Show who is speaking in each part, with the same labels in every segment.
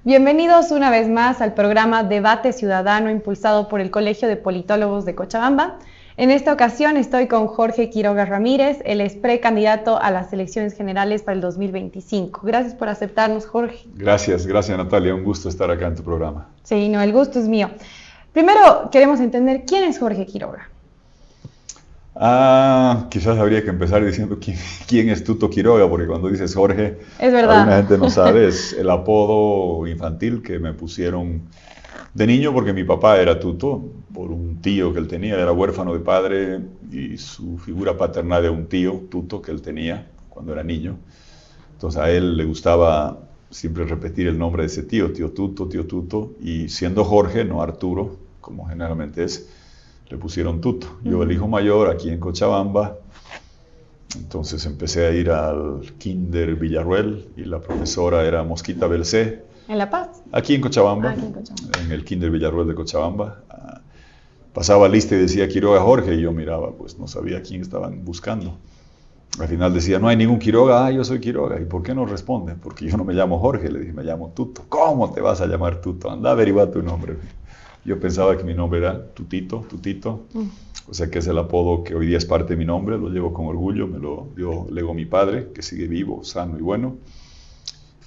Speaker 1: Bienvenidos una vez más al programa Debate Ciudadano impulsado por el Colegio de Politólogos de Cochabamba. En esta ocasión estoy con Jorge Quiroga Ramírez, él es precandidato a las elecciones generales para el 2025. Gracias por aceptarnos, Jorge.
Speaker 2: Gracias Natalia, un gusto estar acá en tu programa.
Speaker 1: Sí, no, el gusto es mío. Primero queremos entender quién es Jorge Quiroga.
Speaker 2: Quizás habría que empezar diciendo quién es Tuto Quiroga, porque cuando dices Jorge,
Speaker 1: es verdad.
Speaker 2: Alguna gente no sabe, es el apodo infantil que me pusieron de niño porque mi papá era Tuto, por un tío que él tenía, era huérfano de padre y su figura paterna era un tío, Tuto, que él tenía cuando era niño. Entonces a él le gustaba siempre repetir el nombre de ese tío Tuto, y siendo Jorge, no Arturo, como generalmente es, le pusieron Tuto. Yo, el hijo mayor, aquí en Cochabamba, entonces empecé a ir al Kinder Villarruel y la profesora era Mosquita Belcé.
Speaker 1: ¿En La Paz?
Speaker 2: Aquí en Cochabamba, en el Kinder Villarruel de Cochabamba. Pasaba lista y decía Quiroga Jorge y yo miraba, pues no sabía quién estaban buscando. Al final decía, no hay ningún Quiroga, yo soy Quiroga. ¿Y por qué no responde? Porque yo no me llamo Jorge, le dije, me llamo Tuto. ¿Cómo te vas a llamar Tuto? Anda a averiguar tu nombre. Yo pensaba que mi nombre era Tutito, o sea que es el apodo que hoy día es parte de mi nombre, lo llevo con orgullo, me lo dio luego mi padre, que sigue vivo, sano y bueno.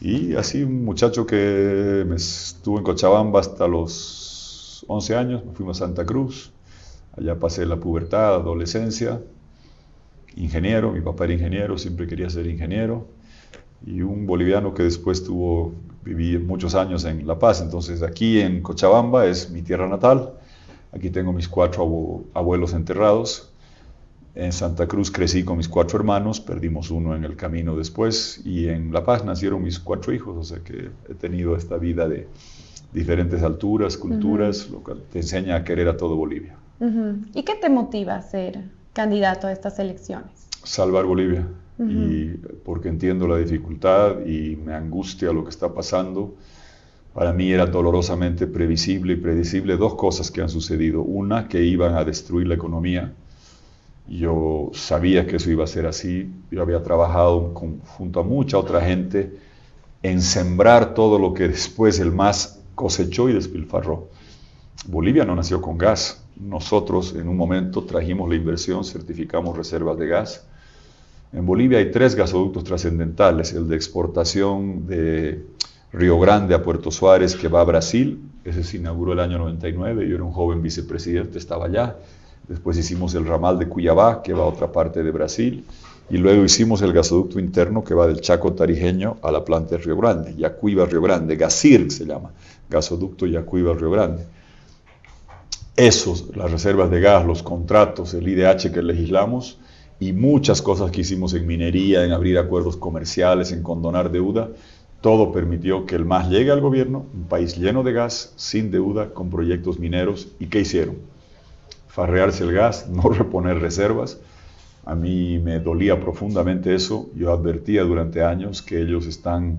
Speaker 2: Y así un muchacho que estuvo en Cochabamba hasta los 11 años, me fuimos a Santa Cruz, allá pasé la pubertad, adolescencia, ingeniero, mi papá era ingeniero, siempre quería ser ingeniero, y un boliviano que después viví muchos años en La Paz, entonces aquí en Cochabamba es mi tierra natal, aquí tengo mis 4 abuelos enterrados, en Santa Cruz crecí con mis 4 hermanos, perdimos uno en el camino después, y en La Paz nacieron mis 4 hijos, o sea que he tenido esta vida de diferentes alturas, culturas, lo que te enseña a querer a todo Bolivia.
Speaker 1: ¿Y qué te motiva a ser candidato a estas elecciones? Salvar
Speaker 2: Bolivia. Y porque entiendo la dificultad y me angustia lo que está pasando. Para mí era dolorosamente previsible y predecible 2 cosas que han sucedido. Una, que iban a destruir la economía. Yo sabía que eso iba a ser así. Yo había trabajado junto a mucha otra gente en sembrar todo lo que después el MAS cosechó y despilfarró. Bolivia no nació con gas. Nosotros en un momento trajimos la inversión, certificamos reservas de gas. En Bolivia hay 3 gasoductos trascendentales, el de exportación de Río Grande a Puerto Suárez que va a Brasil, ese se inauguró el año 99, yo era un joven vicepresidente, estaba allá. Después hicimos el ramal de Cuiabá que va a otra parte de Brasil y luego hicimos el gasoducto interno que va del Chaco Tarijeño a la planta de Río Grande, Yacuiba Río Grande, GASIR se llama, gasoducto Yacuiba Río Grande. Esos, las reservas de gas, los contratos, el IDH que legislamos, y muchas cosas que hicimos en minería, en abrir acuerdos comerciales, en condonar deuda, todo permitió que el MAS llegue al gobierno, un país lleno de gas, sin deuda, con proyectos mineros. ¿Y qué hicieron? Farrearse el gas, no reponer reservas. A mí me dolía profundamente eso. Yo advertía durante años que ellos están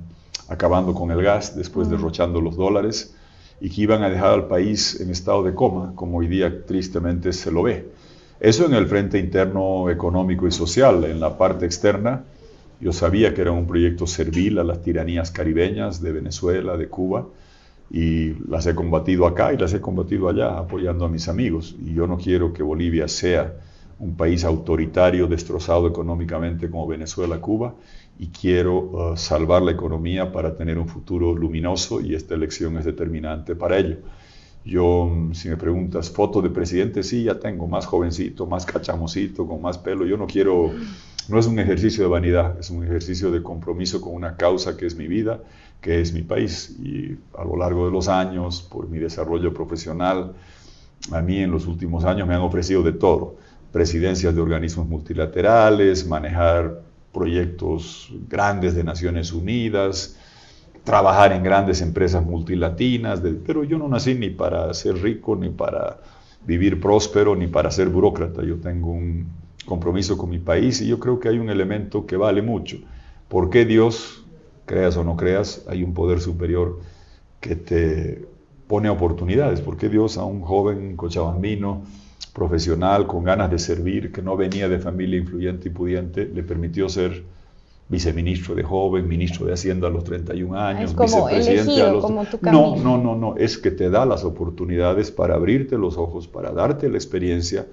Speaker 2: acabando con el gas, después derrochando los dólares, y que iban a dejar al país en estado de coma, como hoy día tristemente se lo ve. Eso en el frente interno económico y social. En la parte externa, yo sabía que era un proyecto servil a las tiranías caribeñas de Venezuela, de Cuba, y las he combatido acá y las he combatido allá, apoyando a mis amigos. Y yo no quiero que Bolivia sea un país autoritario, destrozado económicamente como Venezuela, Cuba, y quiero salvar la economía para tener un futuro luminoso, y esta elección es determinante para ello. Yo, si me preguntas, foto de presidente, sí, ya tengo, más jovencito, más cachamosito, con más pelo. Yo no quiero no es un ejercicio de vanidad, es un ejercicio de compromiso con una causa que es mi vida, que es mi país. Y a lo largo de los años, por mi desarrollo profesional, a mí en los últimos años me han ofrecido de todo. Presidencias de organismos multilaterales, manejar proyectos grandes de Naciones Unidas, trabajar en grandes empresas multilatinas, pero yo no nací ni para ser rico, ni para vivir próspero, ni para ser burócrata. Yo tengo un compromiso con mi país y yo creo que hay un elemento que vale mucho. ¿Por qué Dios, creas o no creas, hay un poder superior que te pone oportunidades? ¿Por qué Dios a un joven cochabambino, profesional, con ganas de servir, que no venía de familia influyente y pudiente, le permitió ser viceministro de joven, ministro de Hacienda a los 31 años,
Speaker 1: es como
Speaker 2: vicepresidente
Speaker 1: elegido,
Speaker 2: a los...
Speaker 1: como tu camino.
Speaker 2: No, es que te da las oportunidades para abrirte los ojos, para darte la experiencia.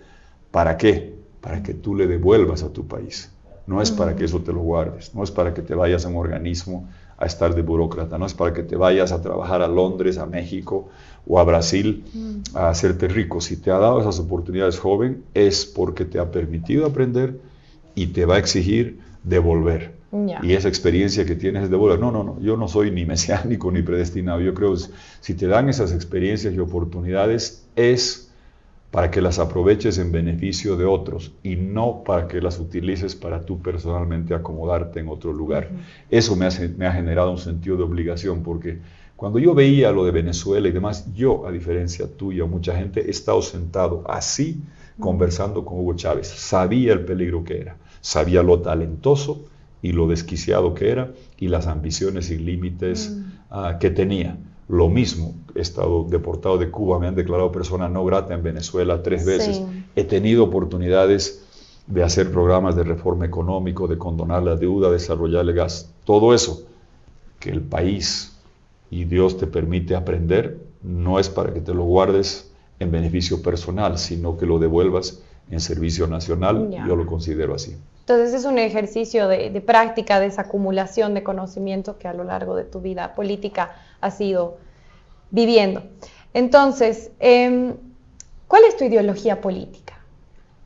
Speaker 2: ¿Para qué? Para que tú le devuelvas a tu país. No es para que eso te lo guardes, no es para que te vayas a un organismo a estar de burócrata, no es para que te vayas a trabajar a Londres, a México o a Brasil a hacerte rico. Si te ha dado esas oportunidades, joven, es porque te ha permitido aprender y te va a exigir devolver. Y esa experiencia que tienes es devolver. No, yo no soy ni mesiánico ni predestinado. Yo creo que si te dan esas experiencias y oportunidades es para que las aproveches en beneficio de otros y no para que las utilices para tú personalmente acomodarte en otro lugar. Eso me ha generado un sentido de obligación, porque cuando yo veía lo de Venezuela y demás, yo, a diferencia tuya, mucha gente, he estado sentado así conversando con Hugo Chávez. Sabía el peligro que era, sabía lo talentoso y lo desquiciado que era y las ambiciones sin límites que tenía. Lo mismo, he estado deportado de Cuba, me han declarado persona no grata en Venezuela 3 veces.
Speaker 1: Sí.
Speaker 2: He tenido oportunidades de hacer programas de reforma económico, de condonar la deuda, desarrollar el gas. Todo eso que el país y Dios te permite aprender, no es para que te lo guardes en beneficio personal, sino que lo devuelvas en servicio nacional. Yo lo considero así.
Speaker 1: Entonces es un ejercicio de práctica, de esa acumulación de conocimiento que a lo largo de tu vida política has ido viviendo. Entonces, ¿cuál es tu ideología política?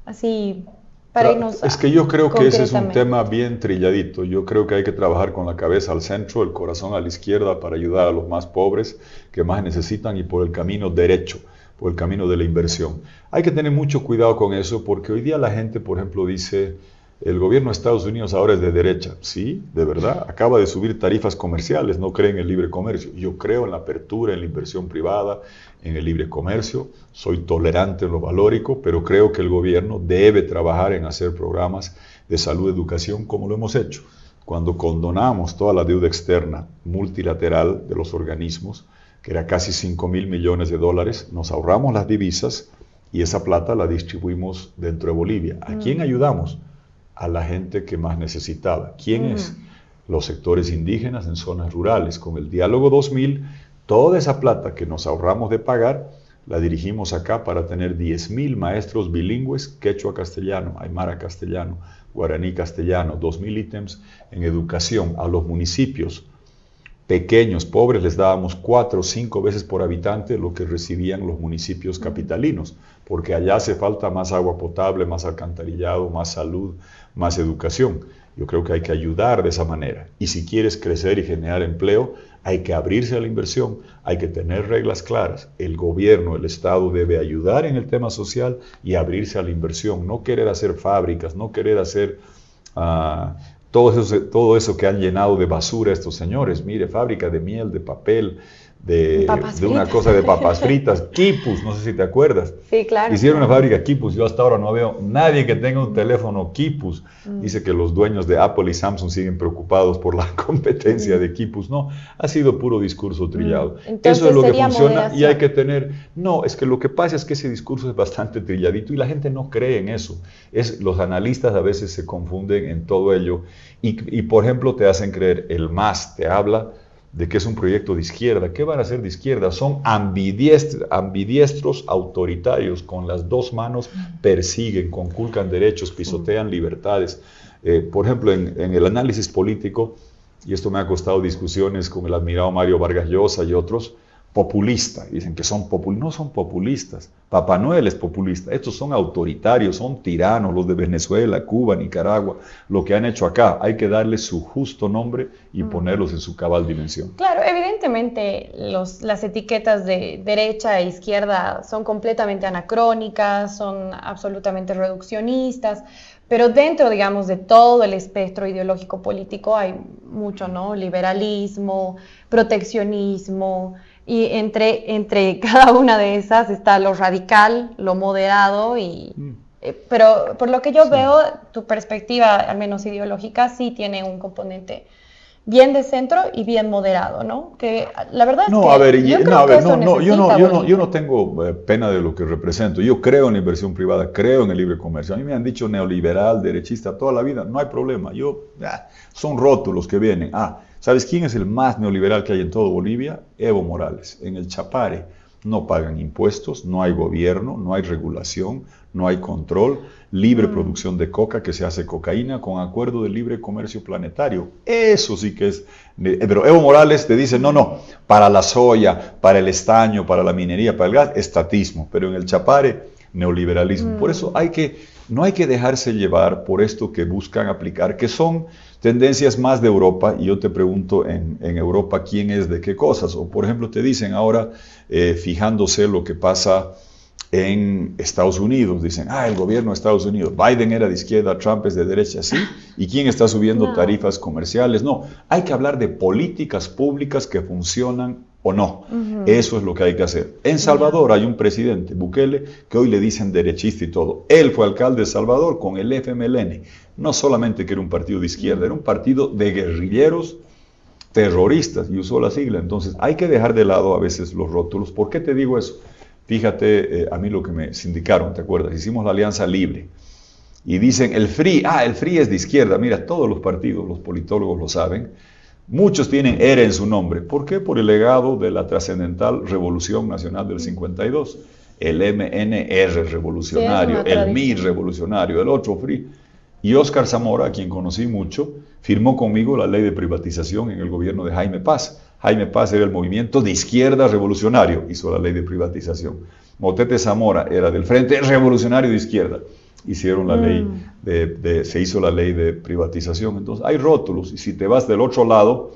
Speaker 1: Así, para irnos
Speaker 2: Es que yo creo que ese es un tema bien trilladito. Yo creo que hay que trabajar con la cabeza al centro, el corazón a la izquierda para ayudar a los más pobres que más necesitan y por el camino derecho, por el camino de la inversión. Hay que tener mucho cuidado con eso porque hoy día la gente, por ejemplo, dice... El gobierno de Estados Unidos ahora es de derecha. Sí, de verdad. Acaba de subir tarifas comerciales, no cree en el libre comercio. Yo creo en la apertura, en la inversión privada, en el libre comercio. Soy tolerante en lo valórico, pero creo que el gobierno debe trabajar en hacer programas de salud y educación como lo hemos hecho. Cuando condonamos toda la deuda externa multilateral de los organismos, que era casi $5.000 millones, nos ahorramos las divisas y esa plata la distribuimos dentro de Bolivia. ¿A quién ayudamos? A la gente que más necesitaba. ¿Quién es? Los sectores indígenas en zonas rurales. Con el Diálogo 2000, toda esa plata que nos ahorramos de pagar, la dirigimos acá para tener 10.000 maestros bilingües, quechua castellano, aymara castellano, guaraní castellano, 2.000 ítems en educación. A los municipios pequeños, pobres, les dábamos 4 o 5 veces por habitante lo que recibían los municipios capitalinos, porque allá hace falta más agua potable, más alcantarillado, más salud, más educación. Yo creo que hay que ayudar de esa manera. Y si quieres crecer y generar empleo, hay que abrirse a la inversión, hay que tener reglas claras. El gobierno, el Estado debe ayudar en el tema social y abrirse a la inversión. No querer hacer fábricas, no querer hacer todo eso que han llenado de basura estos señores. Mire, fábrica de miel, de papel, de una cosa de papas fritas, quipus, no sé si te acuerdas.
Speaker 1: Sí, claro.
Speaker 2: Hicieron una fábrica quipus, yo hasta ahora no veo nadie que tenga un teléfono quipus. Dice que los dueños de Apple y Samsung siguen preocupados por la competencia de quipus. No, ha sido puro discurso trillado.
Speaker 1: Entonces,
Speaker 2: eso es lo que funciona
Speaker 1: moderación.
Speaker 2: Y hay que tener... No, es que lo que pasa es que ese discurso es bastante trilladito y la gente no cree en eso. Los analistas a veces se confunden en todo ello y por ejemplo, te hacen creer, el MAS te habla de que es un proyecto de izquierda. ¿Qué van a hacer de izquierda? Son ambidiestros autoritarios, con las dos manos persiguen, conculcan derechos, pisotean libertades. Por ejemplo, en el análisis político, y esto me ha costado discusiones con el admirado Mario Vargas Llosa y otros, populista. Dicen que son populistas. No son populistas. Papá Noel es populista. Estos son autoritarios, son tiranos, los de Venezuela, Cuba, Nicaragua. Lo que han hecho acá, hay que darle su justo nombre y ponerlos en su cabal dimensión.
Speaker 1: Claro, evidentemente las etiquetas de derecha e izquierda son completamente anacrónicas, son absolutamente reduccionistas, pero dentro, digamos, de todo el espectro ideológico político hay mucho, ¿no? Liberalismo, proteccionismo, y entre cada una de esas está lo radical, lo moderado, pero por lo que yo veo, tu perspectiva, al menos ideológica, sí tiene un componente bien de centro y bien moderado, ¿no? Que la verdad es que
Speaker 2: yo no tengo pena de lo que represento. Yo creo en la inversión privada, creo en el libre comercio. A mí me han dicho neoliberal, derechista toda la vida, no hay problema. Son rótulos que vienen. ¿Sabes quién es el más neoliberal que hay en todo Bolivia? Evo Morales. En el Chapare no pagan impuestos, no hay gobierno, no hay regulación, no hay control, libre producción de coca, que se hace cocaína con acuerdo de libre comercio planetario. Eso sí que es... Pero Evo Morales te dice, no, para la soya, para el estaño, para la minería, para el gas, estatismo. Pero en el Chapare, neoliberalismo. Por eso no hay que dejarse llevar por esto que buscan aplicar, que son tendencias más de Europa, y yo te pregunto en Europa quién es de qué cosas. O por ejemplo te dicen ahora, fijándose lo que pasa en Estados Unidos, dicen, el gobierno de Estados Unidos, Biden era de izquierda, Trump es de derecha, ¿sí? ¿Y quién está subiendo tarifas comerciales? No, hay que hablar de políticas públicas que funcionan o no. Eso es lo que hay que hacer. En Salvador hay un presidente, Bukele, que hoy le dicen derechista y todo. Él fue alcalde de Salvador con el FMLN. No solamente que era un partido de izquierda, era un partido de guerrilleros terroristas y usó la sigla. Entonces hay que dejar de lado a veces los rótulos. ¿Por qué te digo eso? Fíjate, a mí lo que me sindicaron, ¿te acuerdas? Hicimos la Alianza Libre. Y dicen, el FRI es de izquierda. Mira, todos los partidos, los politólogos lo saben. Muchos tienen ERA en su nombre. ¿Por qué? Por el legado de la trascendental Revolución Nacional del 52. El MNR revolucionario, el MIR revolucionario, el otro FRI. Y Óscar Zamora, a quien conocí mucho, firmó conmigo la ley de privatización en el gobierno de Jaime Paz. Jaime Paz era el movimiento de izquierda revolucionario, hizo la ley de privatización. Motete Zamora era del Frente Revolucionario de Izquierda. Hicieron la ley se hizo la ley de privatización. Entonces hay rótulos, y si te vas del otro lado,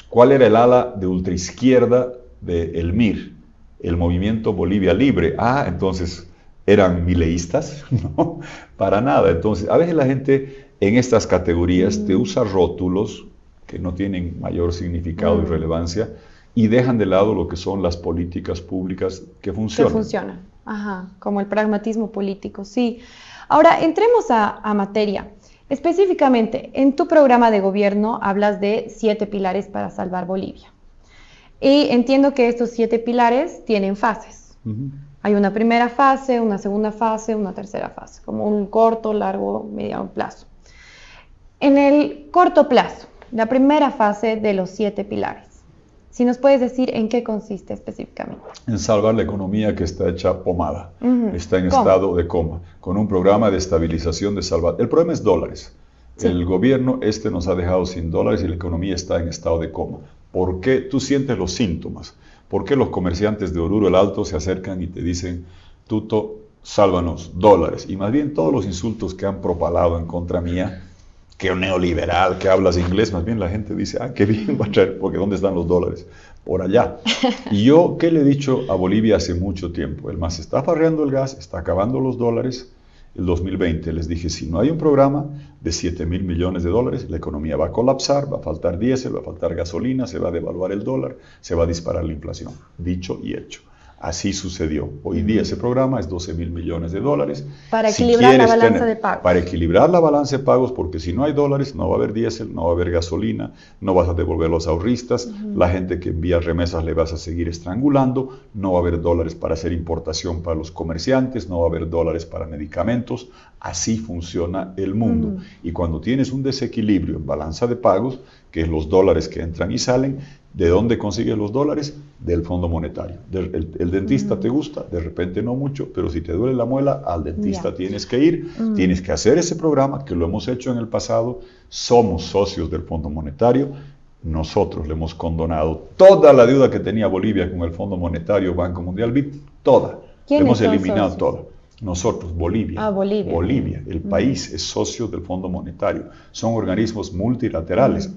Speaker 2: ¿cuál era el ala de ultraizquierda del MIR? El Movimiento Bolivia Libre. Entonces eran mileístas, no, para nada. Entonces a veces la gente en estas categorías te usa rótulos que no tienen mayor significado y relevancia, y dejan de lado lo que son las políticas públicas que funcionan.
Speaker 1: Que funcionan, como el pragmatismo político, sí. Ahora, entremos a materia. Específicamente, en tu programa de gobierno hablas de 7 pilares para salvar Bolivia. Y entiendo que estos 7 pilares tienen fases. Hay una primera fase, una segunda fase, una tercera fase, como un corto, largo, mediano plazo. En el corto plazo, la primera fase de los 7 pilares, si nos puedes decir en qué consiste específicamente.
Speaker 2: En salvar la economía que está hecha pomada, está en estado de coma, con un programa de estabilización de salvar. El problema es dólares. Sí. El gobierno nos ha dejado sin dólares y la economía está en estado de coma. ¿Por qué? Tú sientes los síntomas. ¿Por qué los comerciantes de Oruro el Alto se acercan y te dicen, Tuto, sálvanos dólares? Y más bien todos los insultos que han propalado en contra mía, que neoliberal, que hablas inglés, más bien la gente dice, qué bien va a traer, porque ¿dónde están los dólares? Por allá. Y yo, ¿qué le he dicho a Bolivia hace mucho tiempo? El MAS está farreando el gas, está acabando los dólares. El 2020 les dije, si no hay un programa de 7.000 millones de dólares, la economía va a colapsar, va a faltar diésel, va a faltar gasolina, se va a devaluar el dólar, se va a disparar la inflación. Dicho y hecho. Así sucedió. Hoy día ese programa es 12.000 millones de dólares.
Speaker 1: Para equilibrar la balanza de pagos.
Speaker 2: Para equilibrar la balanza de pagos, porque si no hay dólares, no va a haber diésel, no va a haber gasolina, no vas a devolver los ahorristas, la gente que envía remesas le vas a seguir estrangulando, no va a haber dólares para hacer importación para los comerciantes, no va a haber dólares para medicamentos. Así funciona el mundo. Y cuando tienes un desequilibrio en balanza de pagos, que es los dólares que entran y salen, ¿de dónde consigues los dólares? Del Fondo Monetario. El dentista te gusta, de repente no mucho, pero si te duele la muela, al dentista tienes que ir, tienes que hacer ese programa, que lo hemos hecho en el pasado, somos socios del Fondo Monetario, Nosotros le hemos condonado toda la deuda que tenía Bolivia con el Fondo Monetario, Banco Mundial, BID, toda.
Speaker 1: ¿Quiénes
Speaker 2: hemos
Speaker 1: son
Speaker 2: eliminado
Speaker 1: socios?
Speaker 2: toda. Nosotros, Bolivia.
Speaker 1: Bolivia.
Speaker 2: El país es socio del Fondo Monetario. Son organismos multilaterales.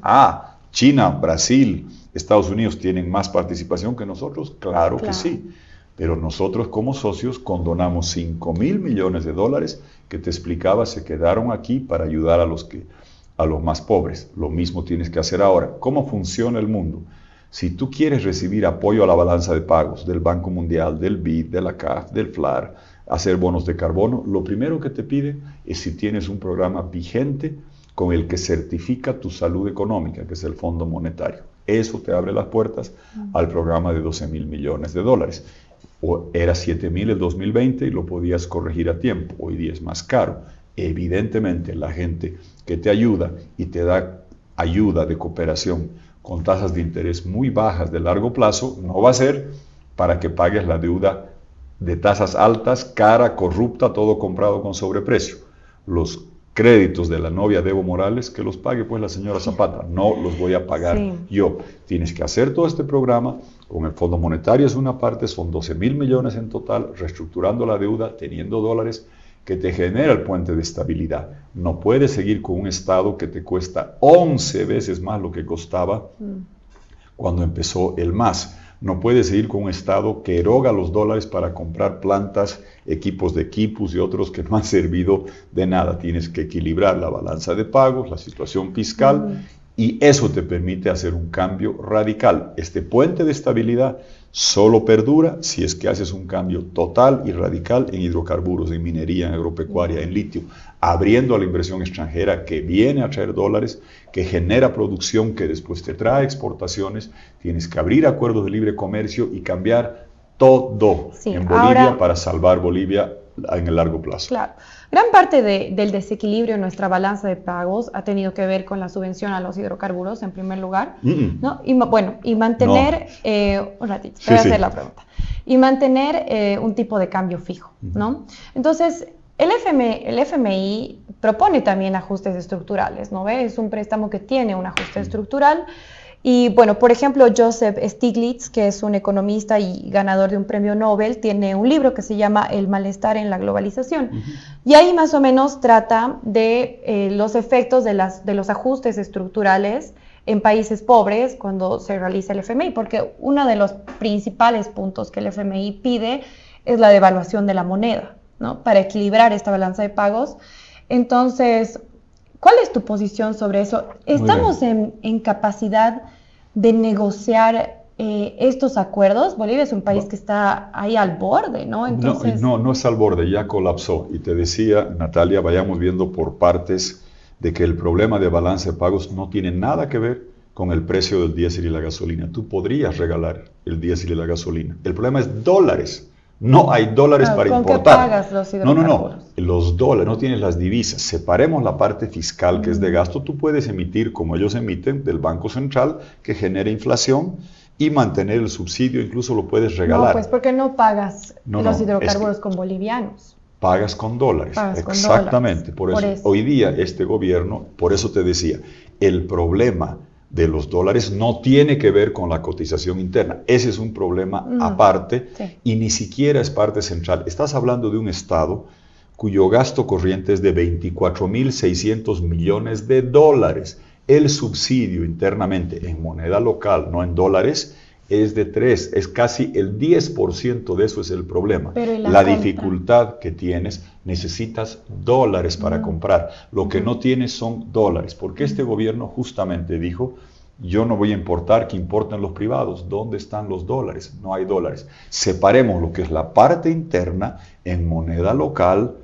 Speaker 2: China, Brasil, Estados Unidos tienen más participación que nosotros. Claro que sí. Pero nosotros como socios condonamos 5.000 millones de dólares que te explicaba se quedaron aquí para ayudar a los más pobres. Lo mismo tienes que hacer ahora. ¿Cómo funciona el mundo? Si tú quieres recibir apoyo a la balanza de pagos del Banco Mundial, del BID, de la CAF, del FLAR, hacer bonos de carbono, lo primero que te piden es si tienes un programa vigente con el que certifica tu salud económica, que es el Fondo Monetario. Eso te abre las puertas al programa de 12.000 millones de dólares. O era 7.000 el 2020 y lo podías corregir a tiempo. Hoy día es más caro. Evidentemente, la gente que te ayuda y te da ayuda de cooperación con tasas de interés muy bajas de largo plazo, no va a ser para que pagues la deuda de tasas altas, cara, corrupta, todo comprado con sobreprecio. Los créditos de la novia de Evo Morales, que los pague pues la señora Zapata, no los voy a pagar yo. Tienes que hacer todo este programa, con el Fondo Monetario es una parte, son 12.000 millones en total, reestructurando la deuda, teniendo dólares, que te genera el puente de estabilidad. No puedes seguir con un Estado que te cuesta 11 veces más lo que costaba cuando empezó el MAS. No puedes seguir con un Estado que eroga los dólares para comprar plantas, equipos de equipos y otros que no han servido de nada. Tienes que equilibrar la balanza de pagos, la situación fiscal, y eso te permite hacer un cambio radical. Este puente de estabilidad solo perdura si es que haces un cambio total y radical en hidrocarburos, en minería, en agropecuaria, en litio, abriendo a la inversión extranjera que viene a traer dólares, que genera producción, que después te trae exportaciones. Tienes que abrir acuerdos de libre comercio y cambiar todo en Bolivia para salvar Bolivia en el largo plazo.
Speaker 1: Claro. Gran parte del desequilibrio en nuestra balanza de pagos ha tenido que ver con la subvención a los hidrocarburos, en primer lugar, ¿no? Y mantener, un ratito, te voy a hacer la pregunta, y mantener un tipo de cambio fijo, ¿no? Entonces, el FMI propone también ajustes estructurales, ¿no ve? Es un préstamo que tiene un ajuste estructural. Y bueno, por ejemplo, Joseph Stiglitz, que es un economista y ganador de un premio Nobel, tiene un libro que se llama El malestar en la globalización. Y ahí más o menos trata de los efectos de los ajustes estructurales en países pobres cuando se realiza el FMI, porque uno de los principales puntos que el FMI pide es la devaluación de la moneda, ¿no? Para equilibrar esta balanza de pagos. Entonces, ¿cuál es tu posición sobre eso? ¿Estamos en capacidad de negociar estos acuerdos? Bolivia es un país que está ahí al borde, ¿no? Entonces...
Speaker 2: No es al borde, ya colapsó. Y te decía, Natalia, vayamos viendo por partes de que el problema de balance de pagos no tiene nada que ver con el precio del diésel y la gasolina. Tú podrías regalar el diésel y la gasolina. El problema es dólares. No hay dólares para importar.
Speaker 1: ¿Con qué pagas los hidrocarburos?
Speaker 2: No. Los dólares, no tienes las divisas. Separemos la parte fiscal, que es de gasto. Tú puedes emitir, como ellos emiten, del Banco Central, que genera inflación, y mantener el subsidio, incluso lo puedes regalar.
Speaker 1: No, pues porque no pagas los hidrocarburos con bolivianos.
Speaker 2: Pagas con dólares. Exactamente. Por eso hoy día este gobierno, por eso te decía, el problema de los dólares no tiene que ver con la cotización interna. Ese es un problema aparte y ni siquiera es parte central. Estás hablando de un Estado cuyo gasto corriente es de 24.600 millones de dólares. El subsidio internamente en moneda local, no en dólares, es de 3, es casi el 10% de eso es el problema. La dificultad que tienes, necesitas dólares para comprar. Lo que no tienes son dólares, porque este gobierno justamente dijo, yo no voy a importar, que importen los privados. ¿Dónde están los dólares? No hay dólares. Separemos lo que es la parte interna en moneda local,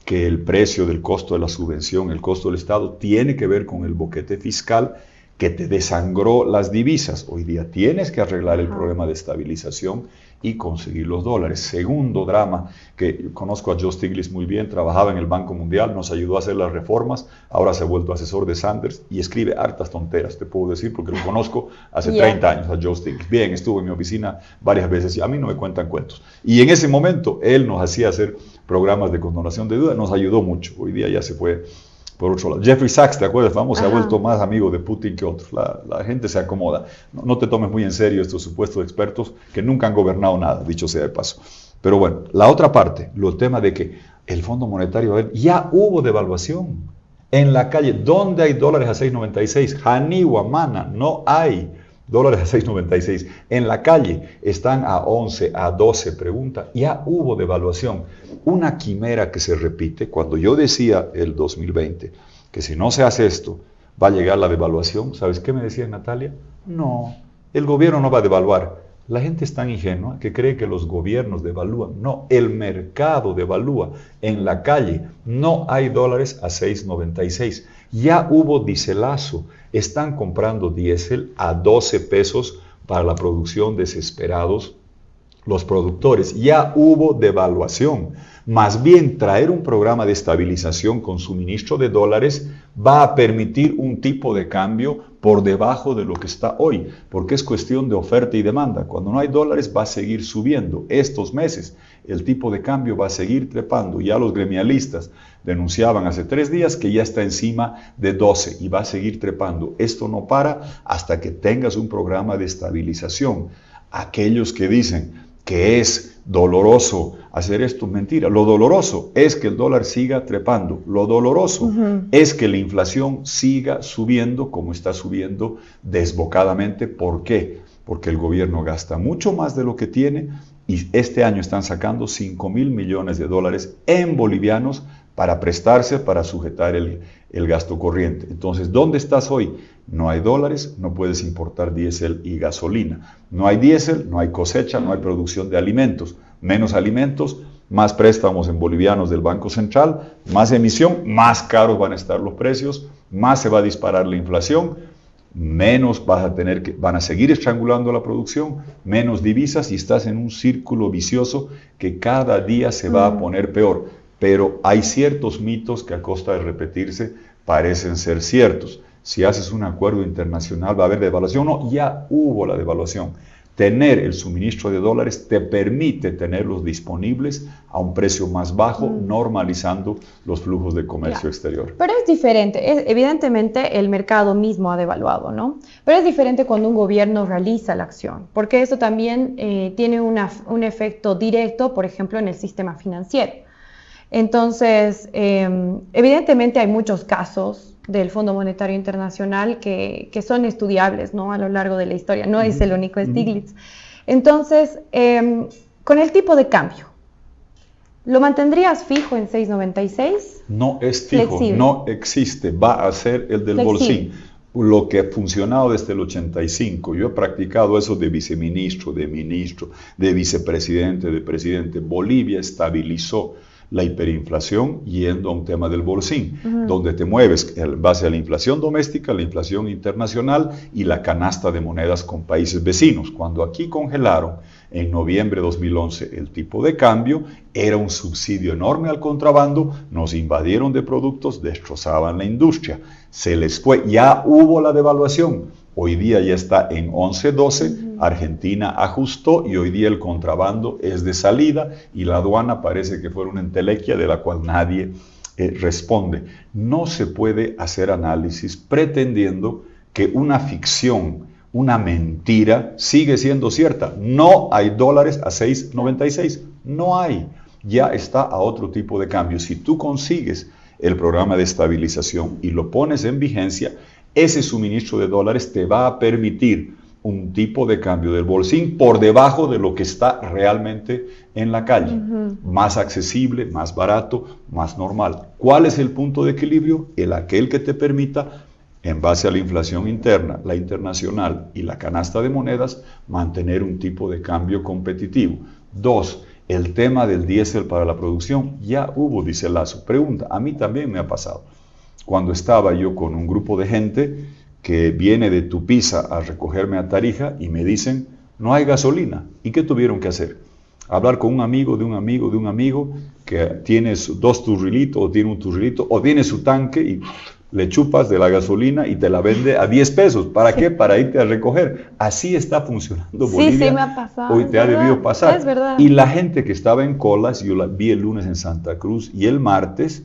Speaker 2: que el precio del costo de la subvención, el costo del Estado, tiene que ver con el boquete fiscal, que te desangró las divisas. Hoy día tienes que arreglar el problema de estabilización y conseguir los dólares. Segundo drama, que conozco a Joe Stiglitz muy bien, trabajaba en el Banco Mundial, nos ayudó a hacer las reformas, ahora se ha vuelto asesor de Sanders y escribe hartas tonteras, te puedo decir, porque lo conozco hace 30 años a Joe Stiglitz. Bien, estuvo en mi oficina varias veces y a mí no me cuentan cuentos. Y en ese momento él nos hacía hacer programas de condonación de deuda, nos ayudó mucho. Hoy día ya se fue por otro lado. Jeffrey Sachs, ¿te acuerdas? Se ha vuelto más amigo de Putin que otros. La gente se acomoda. No te tomes muy en serio estos supuestos expertos que nunca han gobernado nada, dicho sea de paso. Pero bueno, la otra parte, el tema de que el Fondo Monetario, ya hubo devaluación. En la calle, ¿dónde hay dólares a 6.96? Janiwa, Mana, no hay dólares a 6.96. En la calle están a 11, a 12, pregunta. Ya hubo devaluación. Una quimera que se repite. Cuando yo decía el 2020 que si no se hace esto, va a llegar la devaluación. ¿Sabes qué me decía Natalia? No, el gobierno no va a devaluar. La gente es tan ingenua que cree que los gobiernos devalúan. No, el mercado devalúa. En la calle no hay dólares a 6.96. Ya hubo dieselazo. Están comprando diésel a 12 pesos para la producción desesperados los productores. Ya hubo devaluación. Más bien, traer un programa de estabilización con suministro de dólares va a permitir un tipo de cambio por debajo de lo que está hoy, porque es cuestión de oferta y demanda. Cuando no hay dólares va a seguir subiendo. Estos meses el tipo de cambio va a seguir trepando. Ya los gremialistas denunciaban hace 3 días que ya está encima de 12 y va a seguir trepando. Esto no para hasta que tengas un programa de estabilización. Aquellos que dicen que es doloroso hacer esto, mentira. Lo doloroso es que el dólar siga trepando. Lo doloroso es que la inflación siga subiendo como está subiendo desbocadamente. ¿Por qué? Porque el gobierno gasta mucho más de lo que tiene y este año están sacando 5.000 millones de dólares en bolivianos para prestarse, para sujetar el gasto corriente. Entonces, ¿dónde estás hoy? No hay dólares, no puedes importar diésel y gasolina. No hay diésel, no hay cosecha, no hay producción de alimentos. Menos alimentos, más préstamos en bolivianos del Banco Central, más emisión, más caros van a estar los precios, más se va a disparar la inflación, menos van a seguir estrangulando la producción, menos divisas y estás en un círculo vicioso que cada día se va a poner peor. Pero hay ciertos mitos que a costa de repetirse parecen ser ciertos. Si haces un acuerdo internacional va a haber devaluación. No, ya hubo la devaluación. Tener el suministro de dólares te permite tenerlos disponibles a un precio más bajo, normalizando los flujos de comercio exterior.
Speaker 1: Pero es diferente. Evidentemente el mercado mismo ha devaluado, ¿no? Pero es diferente cuando un gobierno realiza la acción, porque eso también tiene un efecto directo, por ejemplo, en el sistema financiero. Entonces, evidentemente hay muchos casos del Fondo Monetario Internacional que son estudiables, ¿no? A lo largo de la historia, no es el único Stiglitz. Entonces, con el tipo de cambio, ¿lo mantendrías fijo en 6.96?
Speaker 2: No es fijo, flexible. No existe, va a ser el del bolsín. Lo que ha funcionado desde el 85, yo he practicado eso de viceministro, de ministro, de vicepresidente, de presidente. Bolivia estabilizó la hiperinflación yendo a un tema del bolsín, donde te mueves en base a la inflación doméstica, la inflación internacional y la canasta de monedas con países vecinos. Cuando aquí congelaron en noviembre de 2011 el tipo de cambio, era un subsidio enorme al contrabando, nos invadieron de productos, destrozaban la industria, se les fue, ya hubo la devaluación. Hoy día ya está en 11-12, Argentina ajustó y hoy día el contrabando es de salida y la aduana parece que fuera una entelequia de la cual nadie responde. No se puede hacer análisis pretendiendo que una ficción, una mentira sigue siendo cierta. No hay dólares a 6.96, no hay. Ya está a otro tipo de cambio. Si tú consigues el programa de estabilización y lo pones en vigencia, ese suministro de dólares te va a permitir un tipo de cambio del bolsín por debajo de lo que está realmente en la calle. Más accesible, más barato, más normal. ¿Cuál es el punto de equilibrio? Aquel que te permita, en base a la inflación interna, la internacional y la canasta de monedas, mantener un tipo de cambio competitivo. 2. El tema del diésel para la producción. Ya hubo dieselazo. Pregunta, a mí también me ha pasado. Cuando estaba yo con un grupo de gente que viene de Tupiza a recogerme a Tarija y me dicen, no hay gasolina. ¿Y qué tuvieron que hacer? Hablar con un amigo de un amigo de un amigo que tiene 2 turrilitos o tiene un turrilito o tiene su tanque y le chupas de la gasolina y te la vende a 10 pesos. ¿Para qué? Para irte a recoger. Así está funcionando Bolivia.
Speaker 1: Sí, me ha pasado.
Speaker 2: Hoy te ha debido pasar.
Speaker 1: Es verdad.
Speaker 2: Y la gente que estaba en colas, yo la vi el lunes en Santa Cruz y el martes,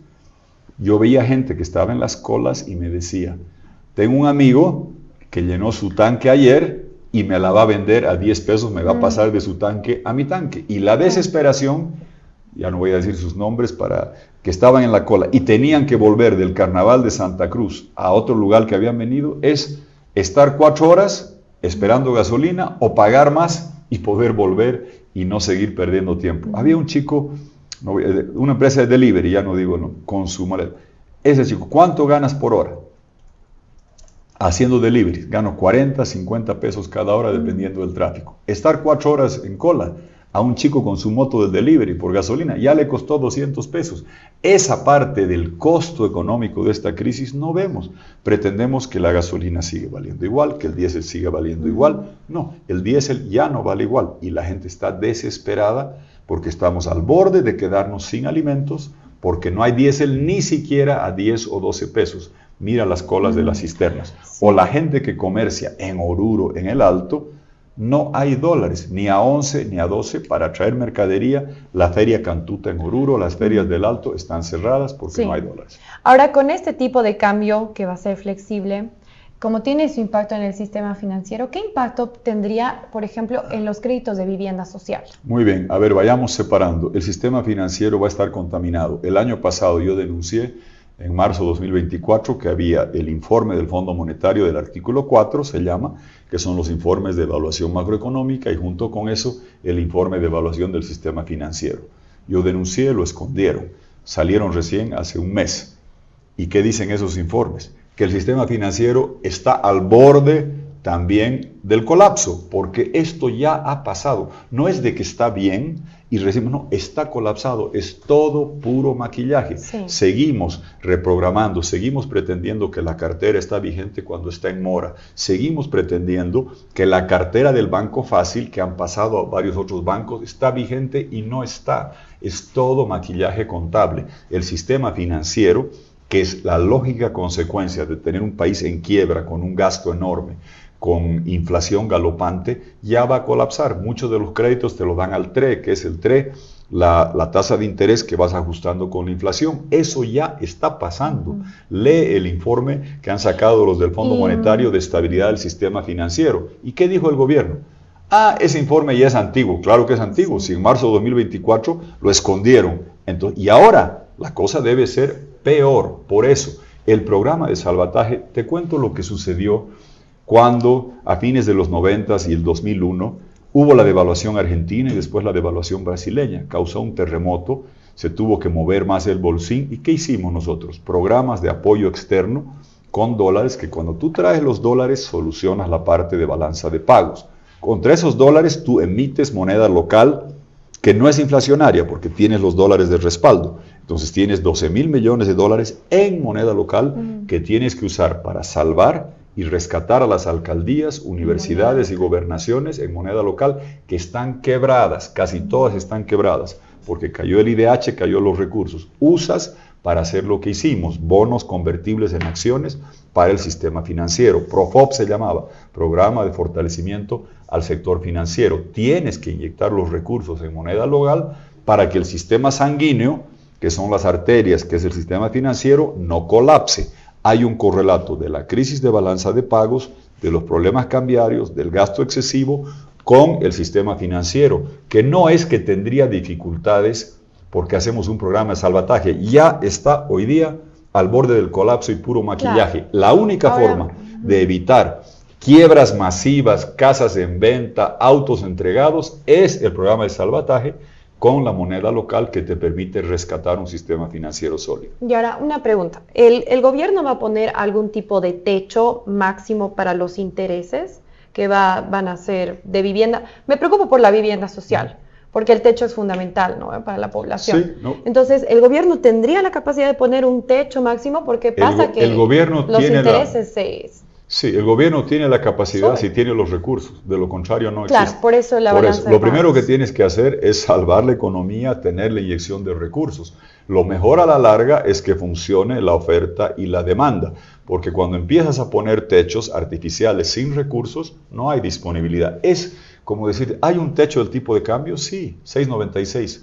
Speaker 2: Yo veía gente que estaba en las colas y me decía, tengo un amigo que llenó su tanque ayer y me la va a vender a 10 pesos, me va a pasar de su tanque a mi tanque. Y la desesperación, ya no voy a decir sus nombres, para que estaban en la cola y tenían que volver del carnaval de Santa Cruz a otro lugar que habían venido, es estar 4 horas esperando gasolina o pagar más y poder volver y no seguir perdiendo tiempo. Había un chico, una empresa de delivery, ya no digo, no, con su maleta. Ese chico, ¿cuánto ganas por hora? Haciendo delivery, gano 40, 50 pesos cada hora dependiendo del tráfico. Estar 4 horas en cola a un chico con su moto del delivery por gasolina ya le costó 200 pesos. Esa parte del costo económico de esta crisis no vemos. Pretendemos que la gasolina sigue valiendo igual, que el diésel siga valiendo igual. No, el diésel ya no vale igual y la gente está desesperada porque estamos al borde de quedarnos sin alimentos, porque no hay diésel ni siquiera a 10 o 12 pesos. Mira las colas de las cisternas. O la gente que comercia en Oruro, en el Alto, no hay dólares, ni a 11 ni a 12 para traer mercadería. La feria Cantuta en Oruro, las ferias del Alto están cerradas porque no hay dólares.
Speaker 1: Ahora, con este tipo de cambio que va a ser flexible, como tiene su impacto en el sistema financiero, ¿qué impacto tendría, por ejemplo, en los créditos de vivienda social?
Speaker 2: Muy bien, a ver, vayamos separando. El sistema financiero va a estar contaminado. El año pasado yo denuncié en marzo de 2024 que había el informe del Fondo Monetario del artículo 4, se llama, que son los informes de evaluación macroeconómica y junto con eso el informe de evaluación del sistema financiero. Yo denuncié, lo escondieron, salieron recién hace un mes. ¿Y qué dicen esos informes? Que el sistema financiero está al borde también del colapso, porque esto ya ha pasado. No es de que está bien y recibimos, no, está colapsado, es todo puro maquillaje. Sí. Seguimos reprogramando, seguimos pretendiendo que la cartera está vigente cuando está en mora, seguimos pretendiendo que la cartera del Banco Fácil, que han pasado a varios otros bancos, está vigente y no está. Es todo maquillaje contable. El sistema financiero, que es la lógica consecuencia de tener un país en quiebra con un gasto enorme, con inflación galopante, ya va a colapsar. Muchos de los créditos te lo dan al TRE, que es el TRE, la tasa de interés que vas ajustando con la inflación. Eso ya está pasando. Lee el informe que han sacado los del Fondo Monetario de Estabilidad del Sistema Financiero. ¿Y qué dijo el gobierno? Ah, ese informe ya es antiguo. Claro que es antiguo. Si en marzo de 2024 lo escondieron. Entonces, y ahora la cosa debe ser peor. Por eso, el programa de salvataje, te cuento lo que sucedió cuando a fines de los 90 y el 2001 hubo la devaluación argentina y después la devaluación brasileña. Causó un terremoto, se tuvo que mover más el bolsín. ¿Y qué hicimos nosotros? Programas de apoyo externo con dólares, que cuando tú traes los dólares solucionas la parte de balanza de pagos. Contra esos dólares tú emites moneda local que no es inflacionaria porque tienes los dólares de respaldo. Entonces tienes 12,000 millones de dólares en moneda local que tienes que usar para salvar y rescatar a las alcaldías, universidades y gobernaciones en moneda local que están quebradas, casi todas están quebradas, porque cayó el IDH, cayó los recursos. Usas para hacer lo que hicimos, bonos convertibles en acciones para el sistema financiero. PROFOP se llamaba, Programa de Fortalecimiento al Sector Financiero. Tienes que inyectar los recursos en moneda local para que el sistema sanguíneo, que son las arterias, que es el sistema financiero, no colapse. Hay un correlato de la crisis de balanza de pagos, de los problemas cambiarios, del gasto excesivo con el sistema financiero, que no es que tendría dificultades porque hacemos un programa de salvataje, ya está hoy día al borde del colapso y puro maquillaje. Claro. La única forma de evitar quiebras masivas, casas en venta, autos entregados, es el programa de salvataje con la moneda local que te permite rescatar un sistema financiero sólido.
Speaker 1: Y ahora, una pregunta. ¿El gobierno va a poner algún tipo de techo máximo para los intereses que van a ser de vivienda? Me preocupo por la vivienda social, porque el techo es fundamental, ¿no?, para la población. Sí, no. Entonces, ¿el gobierno tendría la capacidad de poner un techo máximo? Porque pasa que
Speaker 2: el gobierno
Speaker 1: los
Speaker 2: tiene
Speaker 1: intereses
Speaker 2: Sí, el gobierno tiene la capacidad si tiene los recursos, de lo contrario no existe.
Speaker 1: Claro, por eso la balanza.
Speaker 2: Lo primero que tienes que hacer es salvar la economía, tener la inyección de recursos. Lo mejor a la larga es que funcione la oferta y la demanda, porque cuando empiezas a poner techos artificiales sin recursos, no hay disponibilidad. Es como decir, ¿hay un techo del tipo de cambio? Sí, 6.96.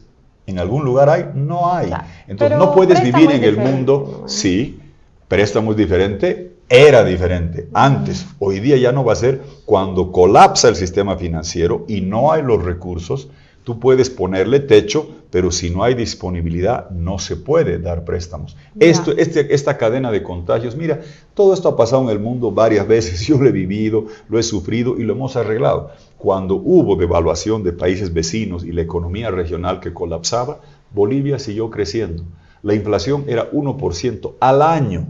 Speaker 2: ¿En algún lugar hay? No hay.
Speaker 1: Claro.
Speaker 2: Entonces
Speaker 1: Pero
Speaker 2: no puedes vivir en el
Speaker 1: diferente,
Speaker 2: mundo,
Speaker 1: ¿no?
Speaker 2: sí, préstamo es diferente, era diferente antes. Hoy día ya no va a ser. Cuando colapsa el sistema financiero y no hay los recursos, tú puedes ponerle techo, pero si no hay disponibilidad, no se puede dar préstamos. Esta cadena de contagios, mira, todo esto ha pasado en el mundo varias veces, yo lo he vivido, lo he sufrido y lo hemos arreglado. Cuando hubo devaluación de países vecinos y la economía regional que colapsaba, Bolivia siguió creciendo. La inflación era 1% al año.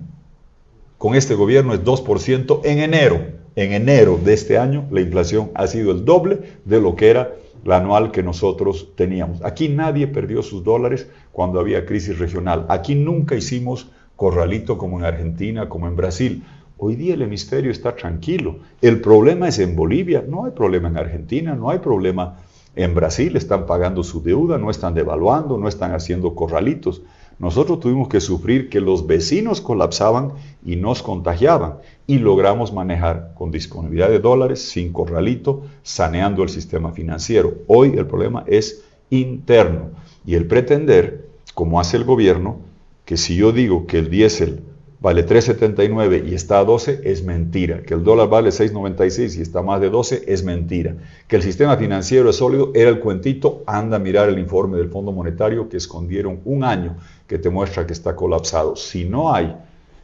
Speaker 2: Con este gobierno es 2% en enero. En enero de este año, la inflación ha sido el doble de lo que era la anual que nosotros teníamos. Aquí nadie perdió sus dólares cuando había crisis regional. Aquí nunca hicimos corralito como en Argentina, como en Brasil. Hoy día el hemisferio está tranquilo. El problema es en Bolivia, no hay problema en Argentina, no hay problema en Brasil. Están pagando su deuda, no están devaluando, no están haciendo corralitos. Nosotros tuvimos que sufrir que los vecinos colapsaban y nos contagiaban y logramos manejar con disponibilidad de dólares, sin corralito, saneando el sistema financiero. Hoy el problema es interno y el pretender, como hace el gobierno, que si yo digo que el diésel vale 3.79 y está a 12, es mentira. Que el dólar vale 6.96 y está más de 12, es mentira. Que el sistema financiero es sólido, era el cuentito. Anda a mirar el informe del Fondo Monetario que escondieron un año, que te muestra que está colapsado. Si no hay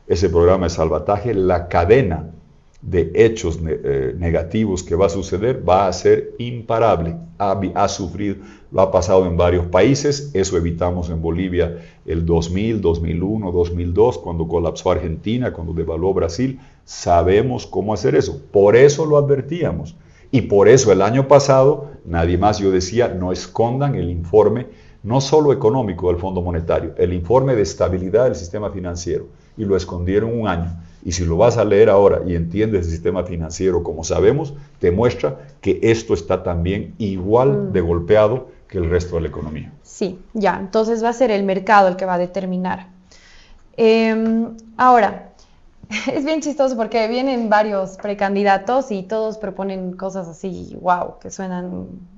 Speaker 2: ese programa de salvataje, la cadena de hechos negativos que va a suceder va a ser imparable. Ha sufrido, lo ha pasado en varios países, eso evitamos en Bolivia el 2000, 2001, 2002, cuando colapsó Argentina, cuando devaluó Brasil, sabemos cómo hacer eso, por eso lo advertíamos. Y por eso el año pasado, nadie más, yo decía, no escondan el informe, no solo económico del Fondo Monetario, el informe de estabilidad del sistema financiero, y lo escondieron un año. Y si lo vas a leer ahora y entiendes el sistema financiero como sabemos, te muestra que esto está también igual de golpeado que el resto de la economía.
Speaker 1: Sí, ya, entonces va a ser el mercado el que va a determinar. Ahora, es bien chistoso porque vienen varios precandidatos y todos proponen cosas así, wow, que suenan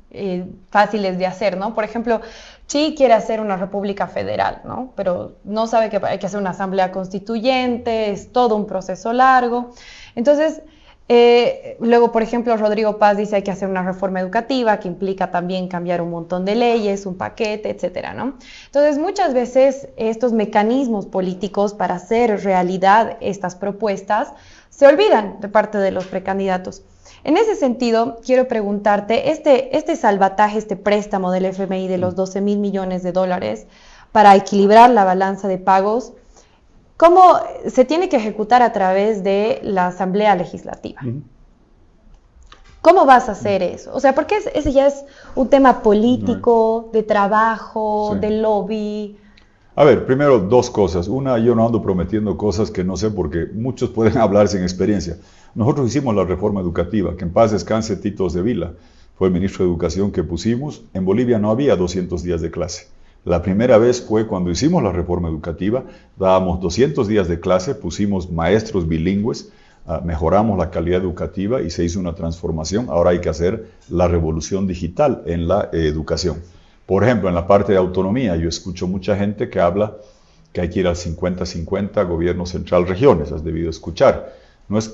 Speaker 1: fáciles de hacer, ¿no? Por ejemplo, Xi quiere hacer una república federal, ¿no? Pero no sabe que hay que hacer una asamblea constituyente, es todo un proceso largo. Entonces, luego, por ejemplo, Rodrigo Paz dice que hay que hacer una reforma educativa que implica también cambiar un montón de leyes, un paquete, etcétera, ¿no? Entonces, muchas veces estos mecanismos políticos para hacer realidad estas propuestas se olvidan de parte de los precandidatos. En ese sentido, quiero preguntarte, este salvataje, este préstamo del FMI de los 12.000 millones de dólares para equilibrar la balanza de pagos, ¿cómo se tiene que ejecutar a través de la Asamblea Legislativa? ¿Cómo vas a hacer eso? O sea, porque ese ya es un tema político, de trabajo, de lobby.
Speaker 2: A ver, primero dos cosas. Una, yo no ando prometiendo cosas que no sé porque muchos pueden hablar sin experiencia. Nosotros hicimos la reforma educativa, que en paz descanse Tito Sevilla, fue el ministro de Educación que pusimos. En Bolivia no había 200 días de clase. La primera vez fue cuando hicimos la reforma educativa, dábamos 200 días de clase, pusimos maestros bilingües, mejoramos la calidad educativa y se hizo una transformación. Ahora hay que hacer la revolución digital en la educación. Por ejemplo, en la parte de autonomía, yo escucho mucha gente que habla que hay que ir al 50-50 gobierno central-regiones, has debido escuchar.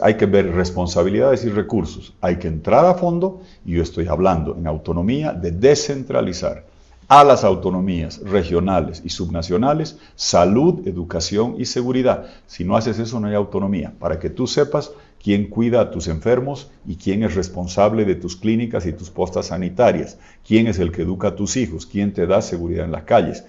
Speaker 2: Hay que ver responsabilidades y recursos, hay que entrar a fondo, y yo estoy hablando en autonomía de descentralizar a las autonomías regionales y subnacionales salud, educación y seguridad. Si no haces eso, no hay autonomía, para que tú sepas quién cuida a tus enfermos y quién es responsable de tus clínicas y tus postas sanitarias, quién es el que educa a tus hijos, quién te da seguridad en las calles.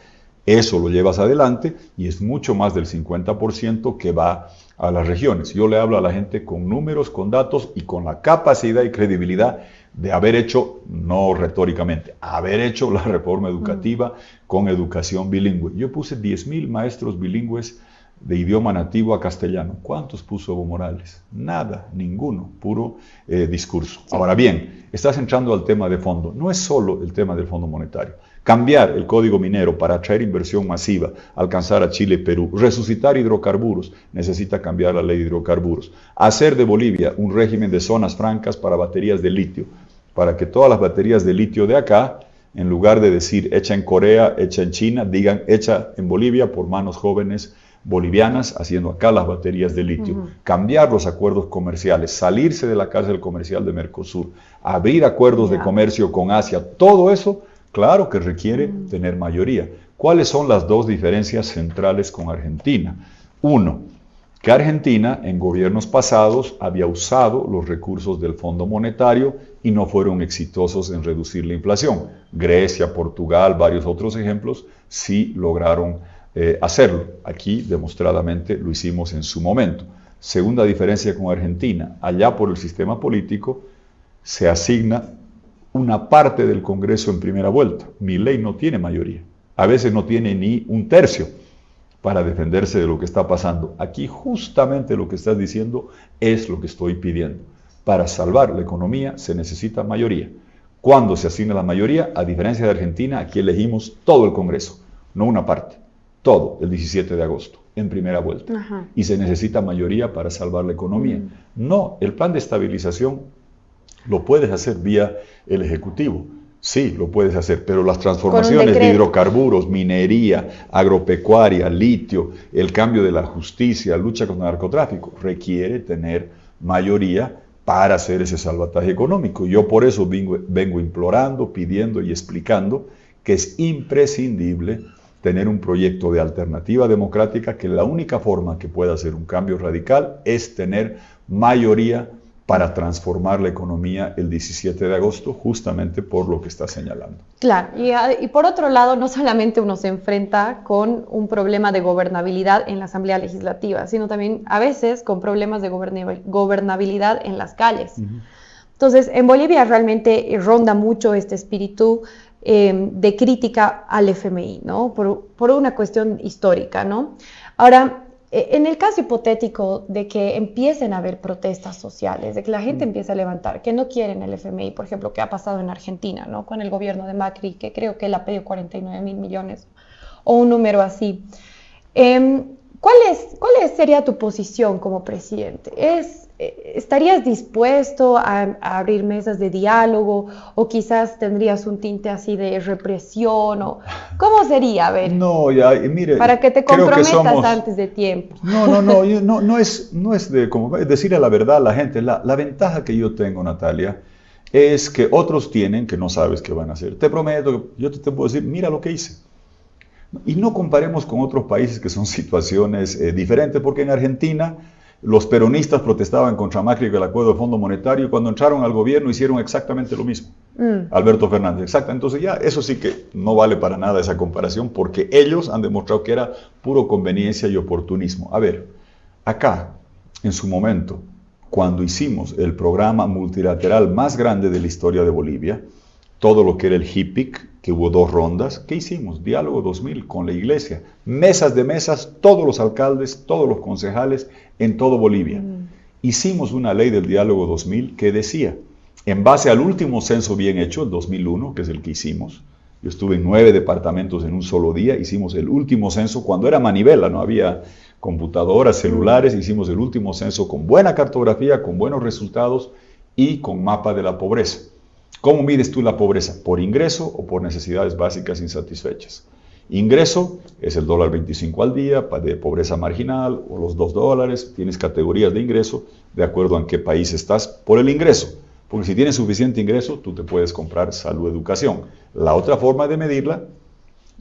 Speaker 2: Eso lo llevas adelante y es mucho más del 50% que va a las regiones. Yo le hablo a la gente con números, con datos y con la capacidad y credibilidad de haber hecho, no retóricamente, haber hecho la reforma educativa con educación bilingüe. Yo puse 10.000 maestros bilingües de idioma nativo a castellano. ¿Cuántos puso Evo Morales? Nada, ninguno, puro discurso. Sí. Ahora bien, estás entrando al tema de fondo. No es solo el tema del Fondo Monetario. Cambiar el código minero para atraer inversión masiva, alcanzar a Chile y Perú, resucitar hidrocarburos, necesita cambiar la ley de hidrocarburos. Hacer de Bolivia un régimen de zonas francas para baterías de litio, para que todas las baterías de litio de acá En lugar de decir hecha en Corea, hecha en China, digan hecha en Bolivia por manos jóvenes bolivianas, haciendo acá las baterías de litio. Cambiar los acuerdos comerciales, salirse de la cárcel comercial de Mercosur, abrir acuerdos de comercio con Asia, todo eso, claro que requiere tener mayoría. ¿Cuáles son las dos diferencias centrales con Argentina? Uno, que Argentina en gobiernos pasados había usado los recursos del Fondo Monetario y no fueron exitosos en reducir la inflación. Grecia, Portugal, varios otros ejemplos sí lograron hacerlo. Aquí demostradamente lo hicimos en su momento. Segunda diferencia con Argentina, allá por el sistema político se asigna una parte del Congreso en primera vuelta. Milei no tiene mayoría, a veces no tiene ni un tercio para defenderse de lo que está pasando. Aquí justamente lo que estás diciendo es lo que estoy pidiendo. Para salvar la economía se necesita mayoría. ¿Cuándo se asigna la mayoría? A diferencia de Argentina, aquí elegimos todo el Congreso, no una parte. Todo, el 17 de agosto, en primera vuelta. Y se necesita mayoría para salvar la economía. No, el plan de estabilización lo puedes hacer vía el Ejecutivo. Sí, lo puedes hacer, pero las transformaciones de hidrocarburos, minería, agropecuaria, litio, el cambio de la justicia, lucha contra el narcotráfico, requiere tener mayoría para hacer ese salvataje económico. Yo por eso vengo implorando, pidiendo y explicando que es imprescindible tener un proyecto de alternativa democrática, que la única forma que pueda hacer un cambio radical es tener mayoría para transformar la economía el 17 de agosto, justamente por lo que está señalando.
Speaker 1: Claro, y por otro lado, no solamente uno se enfrenta con un problema de gobernabilidad en la Asamblea Legislativa, sino también a veces con problemas de gobernabilidad en las calles. Entonces, en Bolivia realmente ronda mucho este espíritu de crítica al FMI, ¿no? Por una cuestión histórica, ¿no? Ahora, en el caso hipotético de que empiecen a haber protestas sociales, de que la gente empiece a levantar, que no quieren el FMI, por ejemplo, que ha pasado en Argentina, ¿no? Con el gobierno de Macri, que creo que él ha pedido 49.000 millones, o un número así. ¿Cuál sería tu posición como presidente? ¿Estarías dispuesto a abrir mesas de diálogo o quizás tendrías un tinte así de represión? ¿Cómo sería? A ver,
Speaker 2: mire,
Speaker 1: para que te comprometas antes de tiempo.
Speaker 2: No es de como decirle la verdad a la gente. La ventaja que yo tengo, Natalia, es que otros tienen que no sabes qué van a hacer. Te prometo, yo te puedo decir, mira lo que hice. Y no comparemos con otros países que son situaciones diferentes, porque en Argentina los peronistas protestaban contra Macri con el acuerdo del Fondo Monetario y cuando entraron al gobierno hicieron exactamente lo mismo. Alberto Fernández, exacto. Entonces ya eso sí que no vale para nada esa comparación porque ellos han demostrado que era puro conveniencia y oportunismo. A ver, acá, en su momento, cuando hicimos el programa multilateral más grande de la historia de Bolivia, todo lo que era el HIPIC, que hubo 2 rondas, ¿qué hicimos? Diálogo 2000 con la iglesia, mesas de mesas, todos los alcaldes, todos los concejales en todo Bolivia. Hicimos una ley del diálogo 2000 que decía, en base al último censo bien hecho, el 2001, que es el que hicimos, yo estuve en 9 departamentos en un solo día, hicimos el último censo cuando era manivela, no había computadoras, celulares, hicimos el último censo con buena cartografía, con buenos resultados y con mapa de la pobreza. ¿Cómo mides tú la pobreza? ¿Por ingreso o por necesidades básicas insatisfechas? Ingreso es el $1.25 al día de pobreza marginal o los $2. Tienes categorías de ingreso de acuerdo a en qué país estás por el ingreso. Porque si tienes suficiente ingreso, tú te puedes comprar salud, educación. La otra forma de medirla,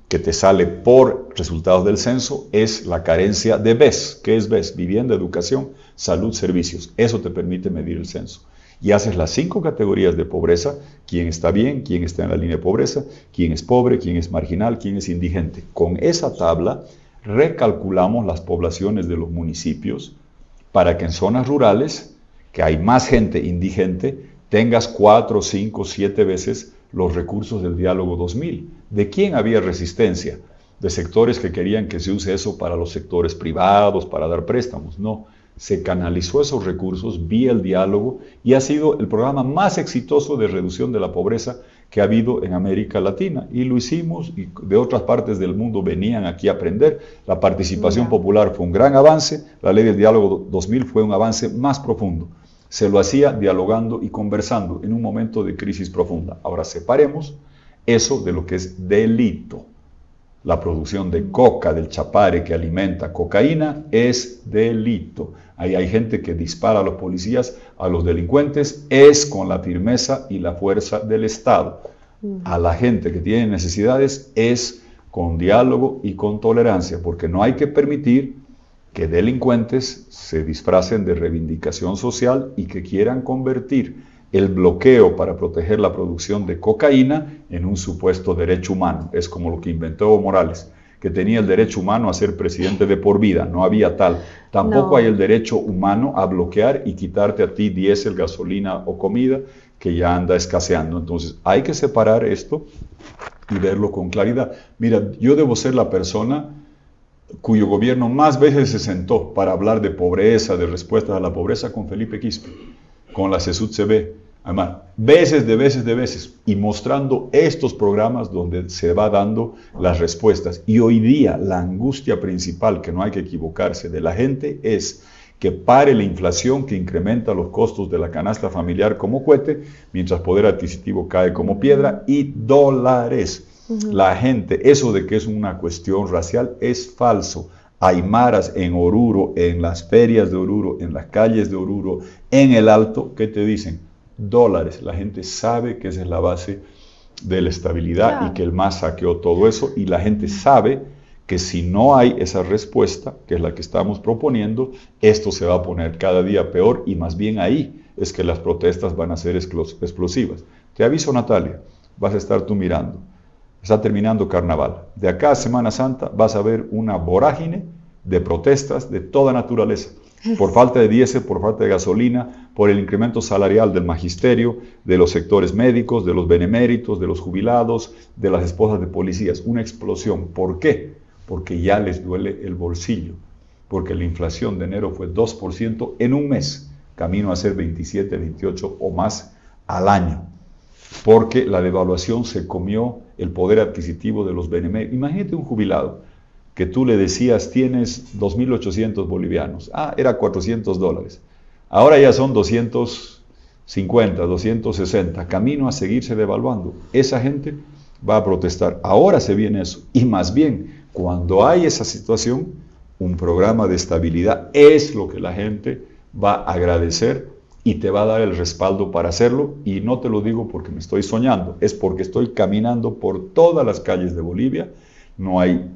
Speaker 2: que te sale por resultados del censo, es la carencia de BES. ¿Qué es BES? Vivienda, educación, salud, servicios. Eso te permite medir el censo. Y haces las 5 categorías de pobreza, quién está bien, quién está en la línea de pobreza, quién es pobre, quién es marginal, quién es indigente. Con esa tabla recalculamos las poblaciones de los municipios para que en zonas rurales, que hay más gente indigente, tengas 4, 5, 7 veces los recursos del diálogo 2000. ¿De quién había resistencia? De sectores que querían que se use eso para los sectores privados, para dar préstamos. No. Se canalizó esos recursos vía el diálogo y ha sido el programa más exitoso de reducción de la pobreza que ha habido en América Latina. Y lo hicimos y de otras partes del mundo venían aquí a aprender. La participación popular fue un gran avance. La ley del diálogo 2000 fue un avance más profundo. Se lo hacía dialogando y conversando en un momento de crisis profunda. Ahora separemos eso de lo que es delito. La producción de coca, del chapare que alimenta cocaína, es delito. Ahí hay gente que dispara a los policías, a los delincuentes, es con la firmeza y la fuerza del Estado. A la gente que tiene necesidades es con diálogo y con tolerancia, porque no hay que permitir que delincuentes se disfracen de reivindicación social y que quieran convertir el bloqueo para proteger la producción de cocaína en un supuesto derecho humano. Es como lo que inventó Evo Morales, que tenía el derecho humano a ser presidente de por vida. No había tal. Tampoco hay el derecho humano a bloquear y quitarte a ti diésel, gasolina o comida que ya anda escaseando. Entonces hay que separar esto y verlo con claridad. Mira, yo debo ser la persona cuyo gobierno más veces se sentó para hablar de pobreza, de respuestas a la pobreza, con Felipe Quispe, con la CESUD-CB. Además, veces, y mostrando estos programas donde se va dando las respuestas. Y hoy día la angustia principal, que no hay que equivocarse, de la gente es que pare la inflación que incrementa los costos de la canasta familiar como cohete, mientras poder adquisitivo cae como piedra, y dólares. La gente, eso de que es una cuestión racial es falso. Aymaras en Oruro, en las ferias de Oruro, en las calles de Oruro, en el Alto, ¿qué te dicen? Dólares. La gente sabe que esa es la base de la estabilidad y que el MAS saqueó todo eso, y la gente sabe que si no hay esa respuesta, que es la que estamos proponiendo, esto se va a poner cada día peor, y más bien ahí es que las protestas van a ser explosivas. Te aviso, Natalia, vas a estar tú mirando. Está terminando Carnaval. De acá a Semana Santa vas a ver una vorágine de protestas de toda naturaleza. Por falta de diésel, por falta de gasolina, por el incremento salarial del magisterio, de los sectores médicos, de los beneméritos, de los jubilados, de las esposas de policías. Una explosión. ¿Por qué? Porque ya les duele el bolsillo. Porque la inflación de enero fue 2% en un mes, camino a ser 27, 28 o más al año. Porque la devaluación se comió el poder adquisitivo de los beneméritos. Imagínate un jubilado que tú le decías, tienes 2.800 bolivianos. Era $400. Ahora ya son 250, 260. Camino a seguirse devaluando. Esa gente va a protestar. Ahora se viene eso. Y más bien, cuando hay esa situación, un programa de estabilidad es lo que la gente va a agradecer y te va a dar el respaldo para hacerlo. Y no te lo digo porque me estoy soñando, es porque estoy caminando por todas las calles de Bolivia. No hay,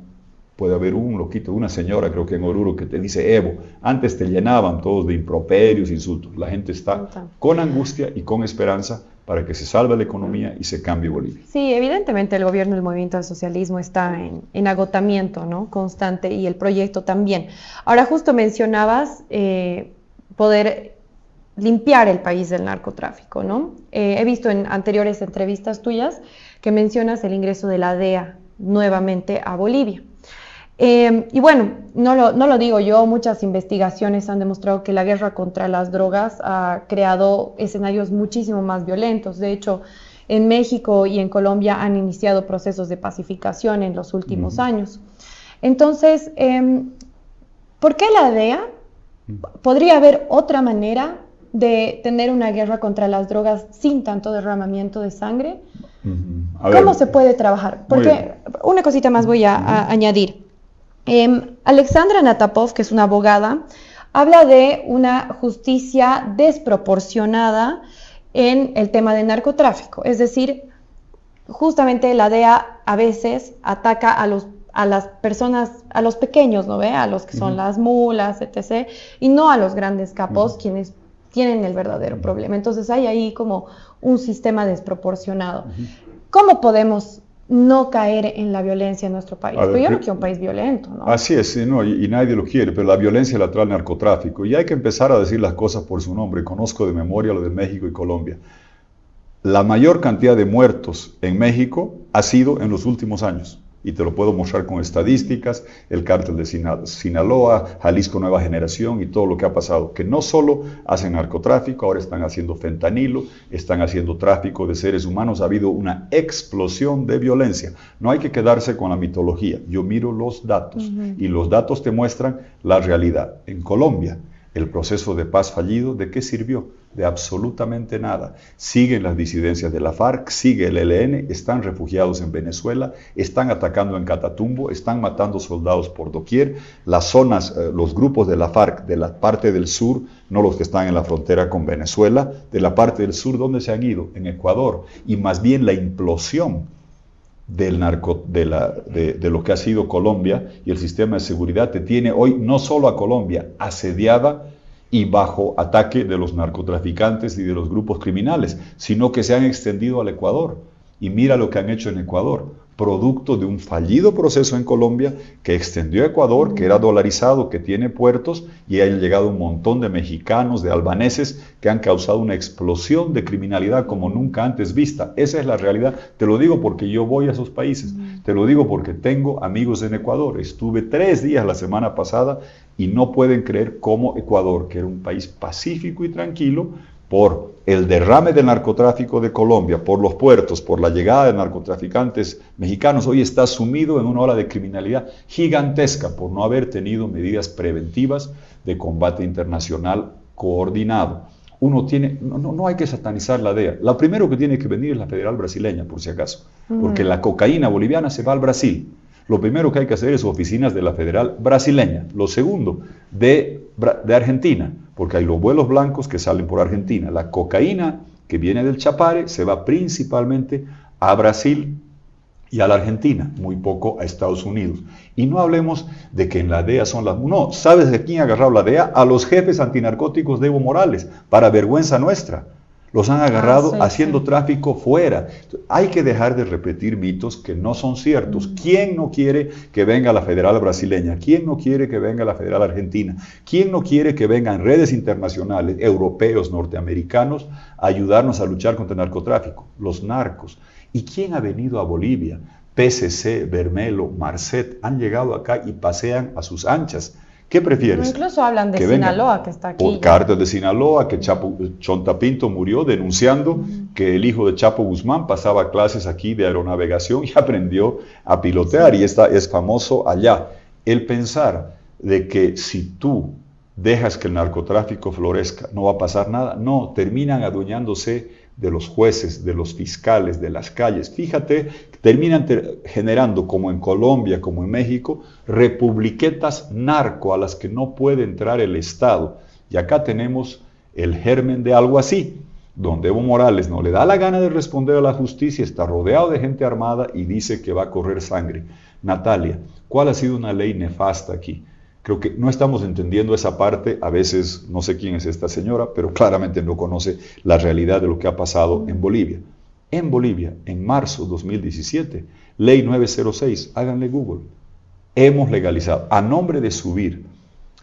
Speaker 2: puede haber un loquito, una señora, creo que en Oruro, que te dice, Evo, antes te llenaban todos de improperios, insultos. La gente está con angustia y con esperanza para que se salve la economía y se cambie Bolivia.
Speaker 1: Sí, evidentemente el gobierno del movimiento al socialismo está en agotamiento, ¿no?, constante, y el proyecto también. Ahora, justo mencionabas poder limpiar el país del narcotráfico, ¿no? He visto en anteriores entrevistas tuyas que mencionas el ingreso de la DEA nuevamente a Bolivia. Y bueno, no lo digo yo, muchas investigaciones han demostrado que la guerra contra las drogas ha creado escenarios muchísimo más violentos. De hecho, en México y en Colombia han iniciado procesos de pacificación en los últimos años. Entonces, ¿por qué la DEA? ¿Podría haber otra manera de tener una guerra contra las drogas sin tanto derramamiento de sangre? ¿Cómo se puede trabajar? Porque una cosita más voy a añadir. Alexandra Natapov, que es una abogada, habla de una justicia desproporcionada en el tema del narcotráfico. Es decir, justamente la DEA a veces ataca a las personas, a los pequeños, ¿no ve? A los que son las mulas, etc., y no a los grandes capos, quienes tienen el verdadero problema. Entonces hay ahí como un sistema desproporcionado. ¿Cómo podemos no caer en la violencia en nuestro país? Pero yo no quiero un país violento, ¿no?
Speaker 2: Así es, no, y nadie lo quiere, pero la violencia la trae el narcotráfico. Y hay que empezar a decir las cosas por su nombre. Conozco de memoria lo de México y Colombia. La mayor cantidad de muertos en México ha sido en los últimos años. Y te lo puedo mostrar con estadísticas, el cártel de Sinaloa, Jalisco Nueva Generación y todo lo que ha pasado, que no solo hacen narcotráfico, ahora están haciendo fentanilo, están haciendo tráfico de seres humanos, ha habido una explosión de violencia. No hay que quedarse con la mitología, yo miro los datos y los datos te muestran la realidad. En Colombia, El proceso de paz fallido, ¿de qué sirvió? De absolutamente nada. Siguen las disidencias de la FARC, sigue el ELN, están refugiados en Venezuela, están atacando en Catatumbo, están matando soldados por doquier. Las zonas, los grupos de la FARC de la parte del sur, no los que están en la frontera con Venezuela, de la parte del sur, ¿dónde se han ido? En Ecuador. Y más bien la implosión de lo que ha sido Colombia y el sistema de seguridad te tiene hoy no solo a Colombia asediada y bajo ataque de los narcotraficantes y de los grupos criminales, sino que se han extendido al Ecuador. Y mira lo que han hecho en Ecuador, producto de un fallido proceso en Colombia que extendió a Ecuador, que era dolarizado, que tiene puertos, y han llegado un montón de mexicanos, de albaneses, que han causado una explosión de criminalidad como nunca antes vista. Esa es la realidad. Te lo digo porque yo voy a esos países. Te lo digo porque tengo amigos en Ecuador. Estuve 3 días la semana pasada y no pueden creer cómo Ecuador, que era un país pacífico y tranquilo, por el derrame del narcotráfico de Colombia, por los puertos, por la llegada de narcotraficantes mexicanos, hoy está sumido en una ola de criminalidad gigantesca por no haber tenido medidas preventivas de combate internacional coordinado. No hay que satanizar la DEA. Lo primero que tiene que venir es la federal brasileña, por si acaso, porque la cocaína boliviana se va al Brasil. Lo primero que hay que hacer es oficinas de la federal brasileña. Lo segundo, de Argentina, porque hay los vuelos blancos que salen por Argentina. La cocaína que viene del Chapare se va principalmente a Brasil y a la Argentina, muy poco a Estados Unidos. Y no hablemos de que en la DEA son las... No, ¿sabes de quién ha agarrado la DEA? A los jefes antinarcóticos de Evo Morales, para vergüenza nuestra. Los han agarrado haciendo tráfico fuera. Hay que dejar de repetir mitos que no son ciertos. ¿Quién no quiere que venga la federal brasileña? ¿Quién no quiere que venga la federal argentina? ¿Quién no quiere que vengan redes internacionales, europeos, norteamericanos, a ayudarnos a luchar contra el narcotráfico? Los narcos. ¿Y quién ha venido a Bolivia? PCC, Bermelo, Marcet, han llegado acá y pasean a sus anchas. ¿Qué prefieres?
Speaker 1: Incluso hablan de Sinaloa, que está aquí.
Speaker 2: Por cártel de Sinaloa, que Chonta Pinto murió denunciando que el hijo de Chapo Guzmán pasaba clases aquí de aeronavegación y aprendió a pilotear, y es famoso allá. El pensar de que si tú dejas que el narcotráfico florezca, no va a pasar nada. No, terminan adueñándose de los jueces, de los fiscales, de las calles. Fíjate, terminan generando, como en Colombia, como en México, republiquetas narco a las que no puede entrar el Estado. Y acá tenemos el germen de algo así, donde Evo Morales no le da la gana de responder a la justicia, está rodeado de gente armada y dice que va a correr sangre. Natalia, ¿cuál ha sido una ley nefasta aquí? Creo que no estamos entendiendo esa parte. A veces no sé quién es esta señora, pero claramente no conoce la realidad de lo que ha pasado en Bolivia. En Bolivia, en marzo de 2017, ley 906, háganle Google, hemos legalizado, a nombre de subir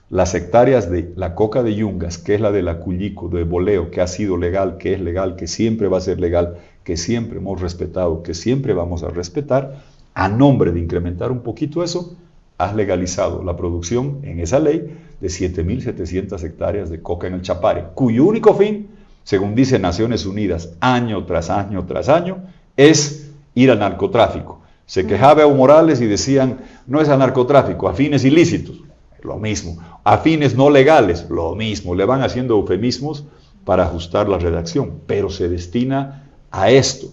Speaker 2: las hectáreas de la coca de Yungas, que es la de la Cullico, de Boleo, que ha sido legal, que es legal, que siempre va a ser legal, que siempre hemos respetado, que siempre vamos a respetar, a nombre de incrementar un poquito eso, has legalizado la producción en esa ley de 7.700 hectáreas de coca en el Chapare, cuyo único fin, según dice Naciones Unidas, año tras año tras año, es ir al narcotráfico. Se quejaba Evo Morales y decían, no es al narcotráfico, a fines ilícitos, lo mismo, a fines no legales, lo mismo, le van haciendo eufemismos para ajustar la redacción, pero se destina a esto.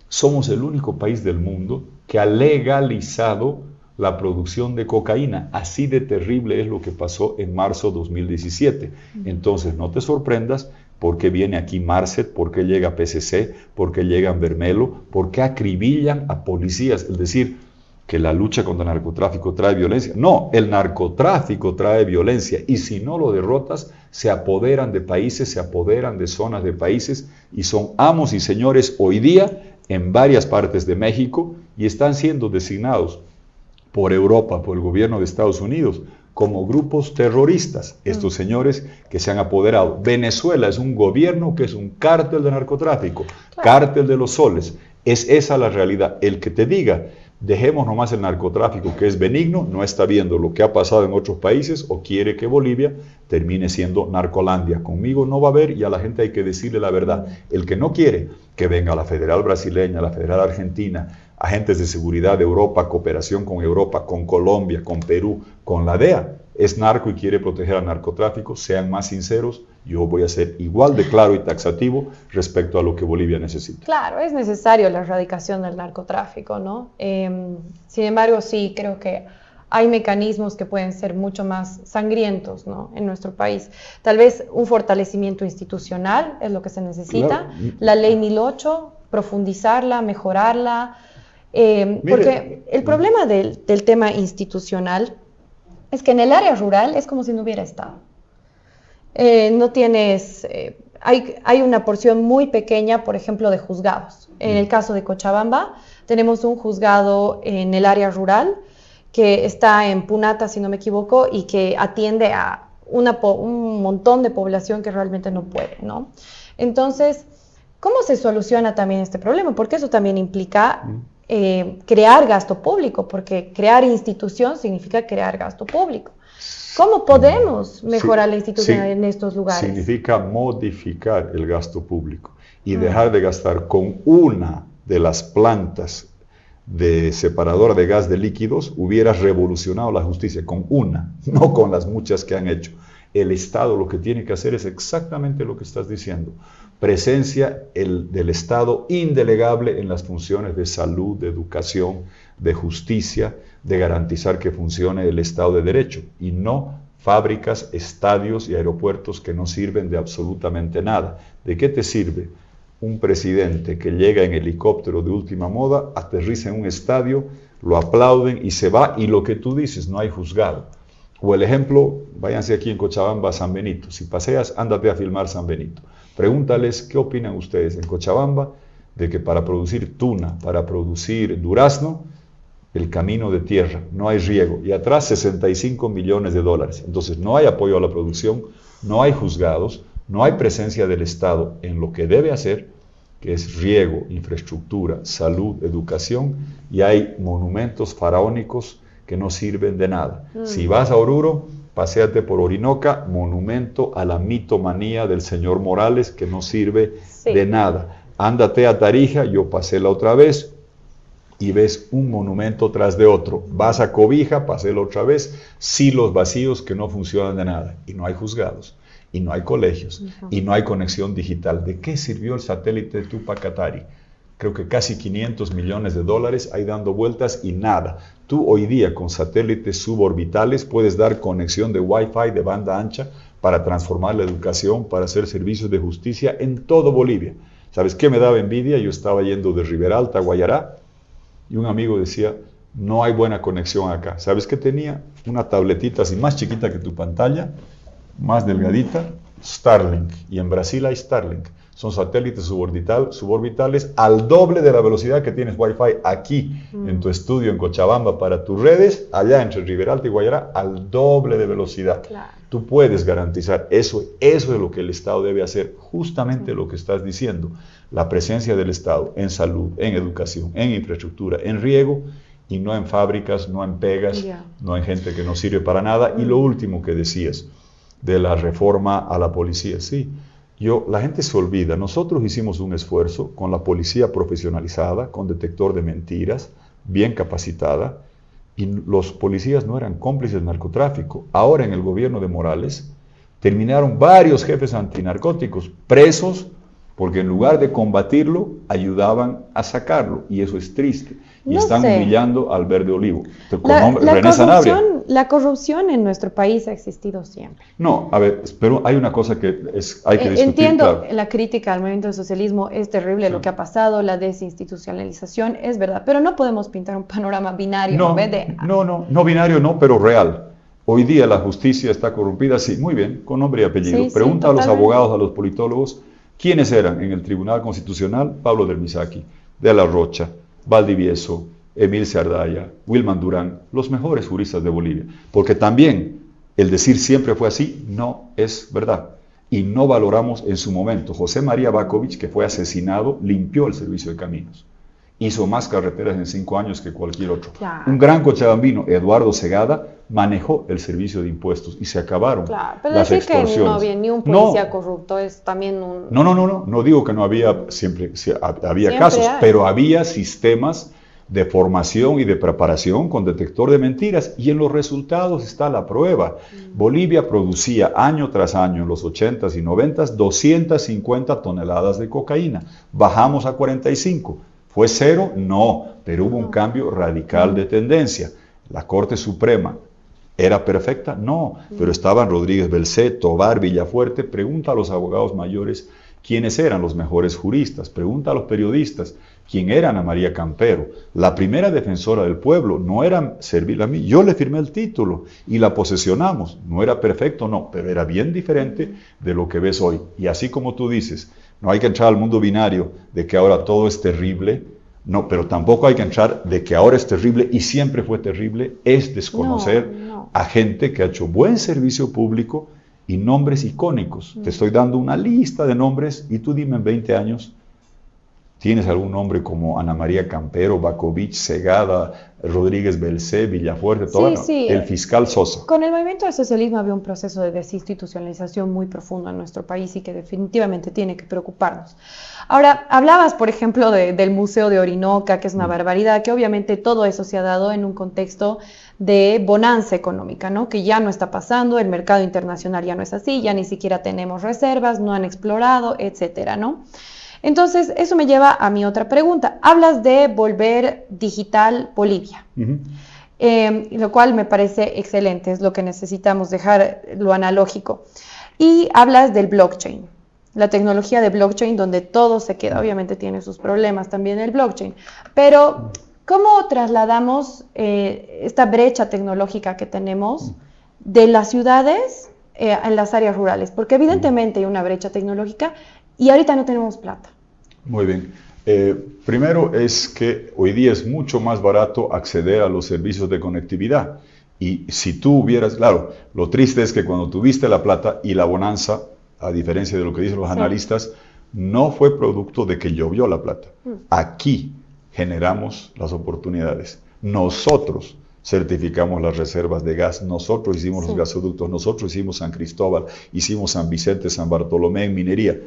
Speaker 2: Somos el único país del mundo que ha legalizado la producción de cocaína. Así de terrible es lo que pasó en marzo de 2017. Entonces no te sorprendas porque viene aquí Marcet, porque llega PCC, porque llegan Bermelo, porque acribillan a policías. Es decir, que la lucha contra el narcotráfico trae violencia. No, el narcotráfico trae violencia, y si no lo derrotas, se apoderan de países, se apoderan de zonas de países, y son amos y señores hoy día en varias partes de México, y están siendo designados por Europa, por el gobierno de Estados Unidos, como grupos terroristas, estos señores que se han apoderado. Venezuela es un gobierno que es un cártel de narcotráfico, cártel de los soles. Es esa la realidad. El que te diga, dejemos nomás el narcotráfico, que es benigno, no está viendo lo que ha pasado en otros países o quiere que Bolivia termine siendo narcolandia. Conmigo no va a haber, y a la gente hay que decirle la verdad. El que no quiere que venga la federal brasileña, la federal argentina, agentes de seguridad de Europa, cooperación con Europa, con Colombia, con Perú, con la DEA, es narco y quiere proteger al narcotráfico, sean más sinceros, yo voy a ser igual de claro y taxativo respecto a lo que Bolivia necesita.
Speaker 1: Claro, es necesario la erradicación del narcotráfico, ¿no? Sin embargo, sí, creo que hay mecanismos que pueden ser mucho más sangrientos, ¿no?, en nuestro país. Tal vez un fortalecimiento institucional es lo que se necesita. Claro. La ley 1008, profundizarla, mejorarla. Porque el problema del tema institucional es que en el área rural es como si no hubiera Estado. No tienes... hay una porción muy pequeña, por ejemplo, de juzgados. En el caso de Cochabamba, tenemos un juzgado en el área rural que está en Punata, si no me equivoco, y que atiende a un montón de población que realmente no puede, ¿no? Entonces, ¿cómo se soluciona también este problema? Porque eso también implica crear gasto público, porque crear institución significa crear gasto público. ¿Cómo podemos mejorar la institución en estos lugares?
Speaker 2: Significa modificar el gasto público y dejar de gastar con una de las plantas de separadora de gas de líquidos. Hubieras revolucionado la justicia con una, no con las muchas que han hecho. El Estado lo que tiene que hacer es exactamente lo que estás diciendo. Presencia del Estado indelegable en las funciones de salud, de educación, de justicia, de garantizar que funcione el Estado de Derecho y no fábricas, estadios y aeropuertos que no sirven de absolutamente nada. ¿De qué te sirve un presidente que llega en helicóptero de última moda, aterriza en un estadio, lo aplauden y se va, y lo que tú dices, no hay juzgado? O el ejemplo, váyanse aquí en Cochabamba a San Benito. Si paseas, ándate a filmar San Benito. Pregúntales qué opinan ustedes en Cochabamba de que para producir tuna, para producir durazno, el camino de tierra, no hay riego, y atrás 65 millones de dólares. Entonces no hay apoyo a la producción, no hay juzgados, no hay presencia del Estado en lo que debe hacer, que es riego, infraestructura, salud, educación, y hay monumentos faraónicos que no sirven de nada. Si vas a Oruro, paséate por Orinoca, monumento a la mitomanía del señor Morales, que no sirve de nada. Ándate a Tarija, yo pasé la otra vez, y ves un monumento tras de otro. Vas a Cobija, pasé la otra vez, silos vacíos que no funcionan de nada, y no hay juzgados, y no hay colegios, y no hay conexión digital. ¿De qué sirvió el satélite de Tupac Katari? Creo que casi 500 millones de dólares ahí dando vueltas y nada. Tú hoy día con satélites suborbitales puedes dar conexión de Wi-Fi de banda ancha para transformar la educación, para hacer servicios de justicia en todo Bolivia. ¿Sabes qué me daba envidia? Yo estaba yendo de Riberalta a Guayará y un amigo decía, no hay buena conexión acá. ¿Sabes qué tenía? Una tabletita así más chiquita que tu pantalla, más delgadita, Starlink. Y en Brasil hay Starlink. Son satélites suborbitales al doble de la velocidad que tienes Wi-Fi aquí en tu estudio en Cochabamba para tus redes, allá entre Riberalta y Guayará, al doble de velocidad. Claro. Tú puedes garantizar eso es lo que el Estado debe hacer, justamente lo que estás diciendo, la presencia del Estado en salud, en educación, en infraestructura, en riego, y no en fábricas, no en pegas, no en gente que no sirve para nada. Y lo último que decías, de la reforma a la policía, sí. La gente se olvida, nosotros hicimos un esfuerzo con la policía profesionalizada, con detector de mentiras, bien capacitada, y los policías no eran cómplices del narcotráfico. Ahora en el gobierno de Morales terminaron varios jefes antinarcóticos presos porque en lugar de combatirlo, ayudaban a sacarlo, y eso es triste. Y están humillando al Verde Olivo. René Sanabria.
Speaker 1: La corrupción en nuestro país ha existido siempre.
Speaker 2: No, a ver, pero hay una cosa que hay que discutir.
Speaker 1: Entiendo la crítica al movimiento del socialismo, es terrible lo que ha pasado, la desinstitucionalización, es verdad, pero no podemos pintar un panorama binario.
Speaker 2: No binario no, pero real. Hoy día la justicia está corrompida, sí, muy bien, con nombre y apellido. Pregunta a los abogados, a los politólogos, ¿quiénes eran en el Tribunal Constitucional? Pablo del Misaki, De la Rocha, Valdivieso, Emil Sardaya, Wilman Durán, los mejores juristas de Bolivia. Porque también el decir siempre fue así no es verdad. Y no valoramos en su momento. José María Bakovich, que fue asesinado, limpió el servicio de caminos. Hizo más carreteras en 5 años que cualquier otro. Claro. Un gran cochabambino, Eduardo Segada, manejó el servicio de impuestos y se acabaron las extorsiones.
Speaker 1: Que no había ni un policía corrupto es también un...
Speaker 2: No digo que no había, siempre había casos, pero había sistemas de formación y de preparación con detector de mentiras, y en los resultados está la prueba. Bolivia producía año tras año en los 80s y 90s 250 toneladas de cocaína. Bajamos a 45. ¿Fue cero? No, pero hubo un cambio radical de tendencia. La Corte Suprema ¿era perfecta? No, pero estaban Rodríguez Belcé, Tobar, Villafuerte. Pregunta a los abogados mayores quiénes eran los mejores juristas. Pregunta a los periodistas quién era Ana María Campero. La primera defensora del pueblo. No era servir a mí. Yo le firmé el título y la posesionamos. No era perfecto, no, pero era bien diferente de lo que ves hoy. Y así como tú dices, no hay que entrar al mundo binario de que ahora todo es terrible. No, pero tampoco hay que entrar de que ahora es terrible y siempre fue terrible. Es desconocer a gente que ha hecho buen servicio público y nombres icónicos. Te estoy dando una lista de nombres y tú dime en 20 años, ¿tienes algún nombre como Ana María Campero, Bakovich, Segada, Rodríguez Belcé, Villafuerte, todo? El fiscal Sosa?
Speaker 1: Con el movimiento del socialismo había un proceso de desinstitucionalización muy profundo en nuestro país y que definitivamente tiene que preocuparnos. Ahora, hablabas, por ejemplo, del Museo de Orinoca, que es una barbaridad, que obviamente todo eso se ha dado en un contexto de bonanza económica, ¿no? Que ya no está pasando, el mercado internacional ya no es así, ya ni siquiera tenemos reservas, no han explorado, etcétera, ¿no? Entonces, eso me lleva a mi otra pregunta. Hablas de volver digital Bolivia, lo cual me parece excelente, es lo que necesitamos, dejar lo analógico. Y hablas del blockchain, la tecnología de blockchain, donde todo se queda. Obviamente tiene sus problemas también el blockchain, pero ¿cómo trasladamos esta brecha tecnológica que tenemos de las ciudades en las áreas rurales? Porque evidentemente hay una brecha tecnológica y ahorita no tenemos plata.
Speaker 2: Muy bien. Primero es que hoy día es mucho más barato acceder a los servicios de conectividad. Y si tú hubieras, claro, lo triste es que cuando tuviste la plata y la bonanza, a diferencia de lo que dicen los analistas, no fue producto de que llovió la plata. Aquí generamos las oportunidades. Nosotros certificamos las reservas de gas, nosotros hicimos los gasoductos, nosotros hicimos San Cristóbal, hicimos San Vicente, San Bartolomé en minería,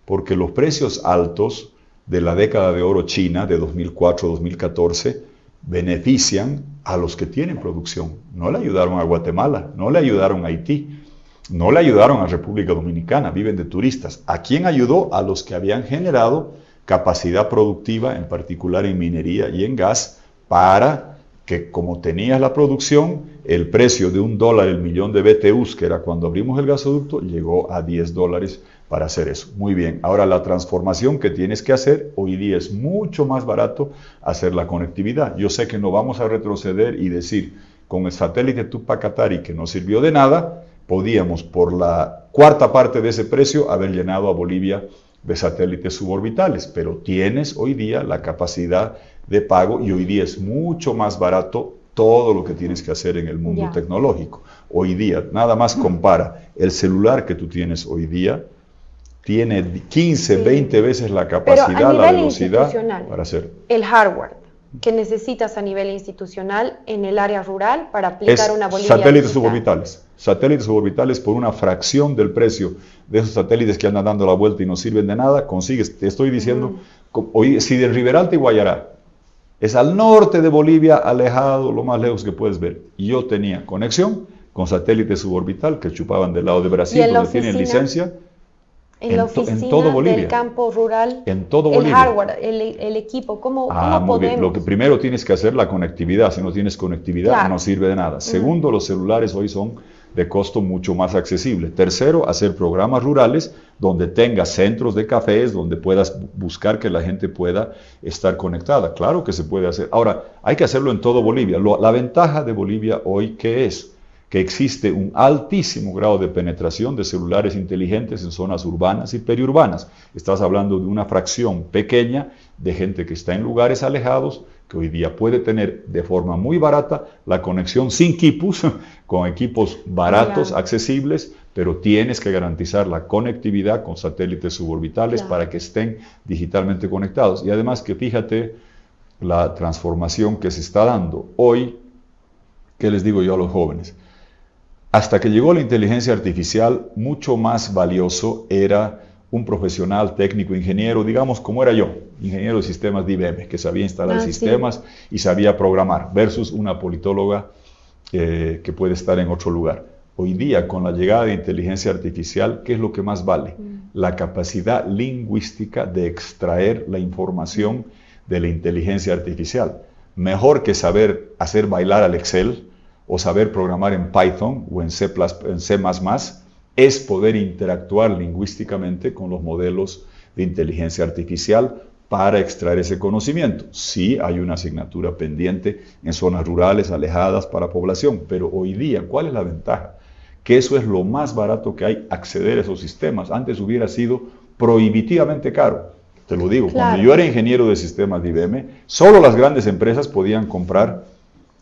Speaker 2: porque los precios altos de la década de oro china de 2004-2014 benefician a los que tienen producción. No le ayudaron a Guatemala, no le ayudaron a Haití, no le ayudaron a República Dominicana, viven de turistas. ¿A quién ayudó? A los que habían generado capacidad productiva, en particular en minería y en gas, para que como tenías la producción, el precio de $1 el millón de BTUs, que era cuando abrimos el gasoducto, llegó a $10 para hacer eso. Muy bien, ahora la transformación que tienes que hacer, hoy día es mucho más barato hacer la conectividad. Yo sé que no vamos a retroceder y decir, con el satélite Tupacatari, que no sirvió de nada, podíamos por la cuarta parte de ese precio haber llenado a Bolivia de satélites suborbitales, pero tienes hoy día la capacidad de pago y hoy día es mucho más barato todo lo que tienes que hacer en el mundo tecnológico. Hoy día, nada más compara, el celular que tú tienes hoy día tiene 15, 20 veces la capacidad, la velocidad para hacer.
Speaker 1: El hardware que necesitas a nivel institucional en el área rural para aplicar una Bolivia
Speaker 2: satélites suborbitales. Satélites suborbitales por una fracción del precio de esos satélites que andan dando la vuelta y no sirven de nada, consigues, te estoy diciendo, hoy, si del Riberalta y Guayará es al norte de Bolivia, alejado, lo más lejos que puedes ver, y yo tenía conexión con satélite suborbital que chupaban del lado de Brasil, donde tienen licencia.
Speaker 1: En la oficina del campo rural,
Speaker 2: en todo Bolivia.
Speaker 1: El hardware, el equipo, ¿cómo podemos?
Speaker 2: Bien. Lo que primero tienes que hacer, la conectividad. Si no tienes conectividad, no sirve de nada. Segundo, los celulares hoy son de costo mucho más accesible. Tercero, hacer programas rurales donde tengas centros de cafés, donde puedas buscar que la gente pueda estar conectada. Claro que se puede hacer. Ahora, hay que hacerlo en todo Bolivia. La ventaja de Bolivia hoy, ¿qué es? Que existe un altísimo grado de penetración de celulares inteligentes en zonas urbanas y periurbanas. Estás hablando de una fracción pequeña de gente que está en lugares alejados, que hoy día puede tener de forma muy barata la conexión sin quipus, con equipos baratos, accesibles, pero tienes que garantizar la conectividad con satélites suborbitales para que estén digitalmente conectados. Y además que fíjate la transformación que se está dando hoy. ¿Qué les digo yo a los jóvenes? Hasta que llegó la inteligencia artificial, mucho más valioso era un profesional técnico ingeniero, digamos como era yo, ingeniero de sistemas de IBM, que sabía instalar sistemas y sabía programar, versus una politóloga que puede estar en otro lugar. Hoy día, con la llegada de inteligencia artificial, ¿qué es lo que más vale? La capacidad lingüística de extraer la información de la inteligencia artificial. Mejor que saber hacer bailar al Excel o saber programar en Python o en C++, es poder interactuar lingüísticamente con los modelos de inteligencia artificial para extraer ese conocimiento. Sí, hay una asignatura pendiente en zonas rurales, alejadas para población, pero hoy día, ¿cuál es la ventaja? Que eso es lo más barato que hay, acceder a esos sistemas. Antes hubiera sido prohibitivamente caro. Te lo digo, claro. Cuando yo era ingeniero de sistemas de IBM, solo las grandes empresas podían comprar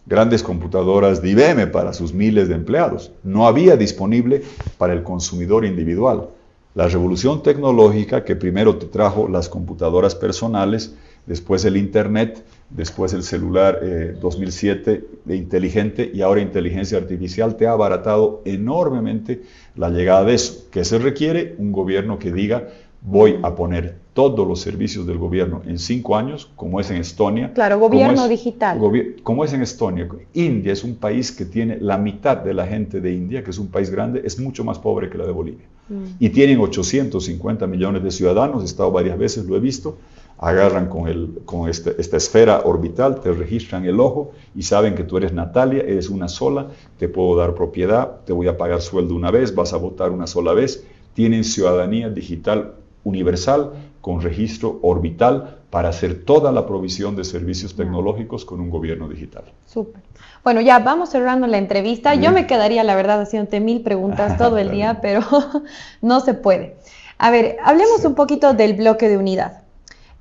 Speaker 2: grandes computadoras de IBM para sus miles de empleados. No había disponible para el consumidor individual. La revolución tecnológica que primero te trajo las computadoras personales, después el Internet, después el celular 2007 inteligente y ahora inteligencia artificial, te ha abaratado enormemente la llegada de eso. ¿Qué se requiere? Un gobierno que diga, voy a poner todos los servicios del gobierno en 5 años, como es en Estonia.
Speaker 1: Claro, gobierno digital.
Speaker 2: Como es en Estonia. India es un país que tiene la mitad de la gente de India, que es un país grande, es mucho más pobre que la de Bolivia. Y tienen 850 millones de ciudadanos, he estado varias veces, lo he visto. Agarran con esta esfera orbital, te registran el ojo y saben que tú eres Natalia, eres una sola, te puedo dar propiedad, te voy a pagar sueldo una vez, vas a votar una sola vez. Tienen ciudadanía digital universal con registro orbital para hacer toda la provisión de servicios tecnológicos con un gobierno digital.
Speaker 1: Súper. Bueno, ya vamos cerrando la entrevista. Yo me quedaría, la verdad, haciéndote 1000 preguntas todo el día, pero no se puede. A ver, hablemos un poquito del bloque de unidad.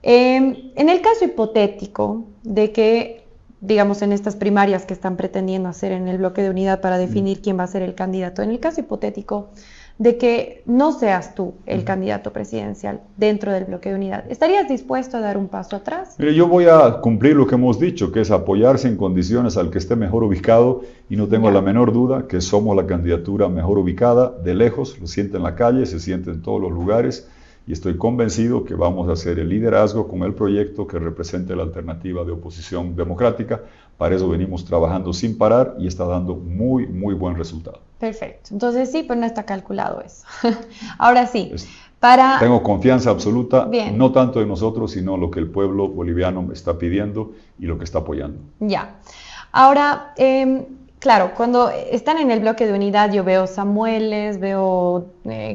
Speaker 1: En el caso hipotético de que, digamos, en estas primarias que están pretendiendo hacer en el bloque de unidad para definir quién va a ser el candidato, en el caso hipotético de que no seas tú el candidato presidencial dentro del bloque de unidad, ¿estarías dispuesto a dar un paso atrás?
Speaker 2: Mire, yo voy a cumplir lo que hemos dicho, que es apoyarse en condiciones al que esté mejor ubicado, y no tengo la menor duda que somos la candidatura mejor ubicada, de lejos, lo siente en la calle, se siente en todos los lugares, y estoy convencido que vamos a hacer el liderazgo con el proyecto que represente la alternativa de oposición democrática. Para eso venimos trabajando sin parar y está dando muy, muy buen resultado.
Speaker 1: Perfecto. Entonces sí, pues no está calculado eso. Ahora sí,
Speaker 2: tengo confianza absoluta, no tanto en nosotros, sino lo que el pueblo boliviano está pidiendo y lo que está apoyando.
Speaker 1: Ya. Ahora, claro, cuando están en el bloque de unidad, yo veo Samueles, veo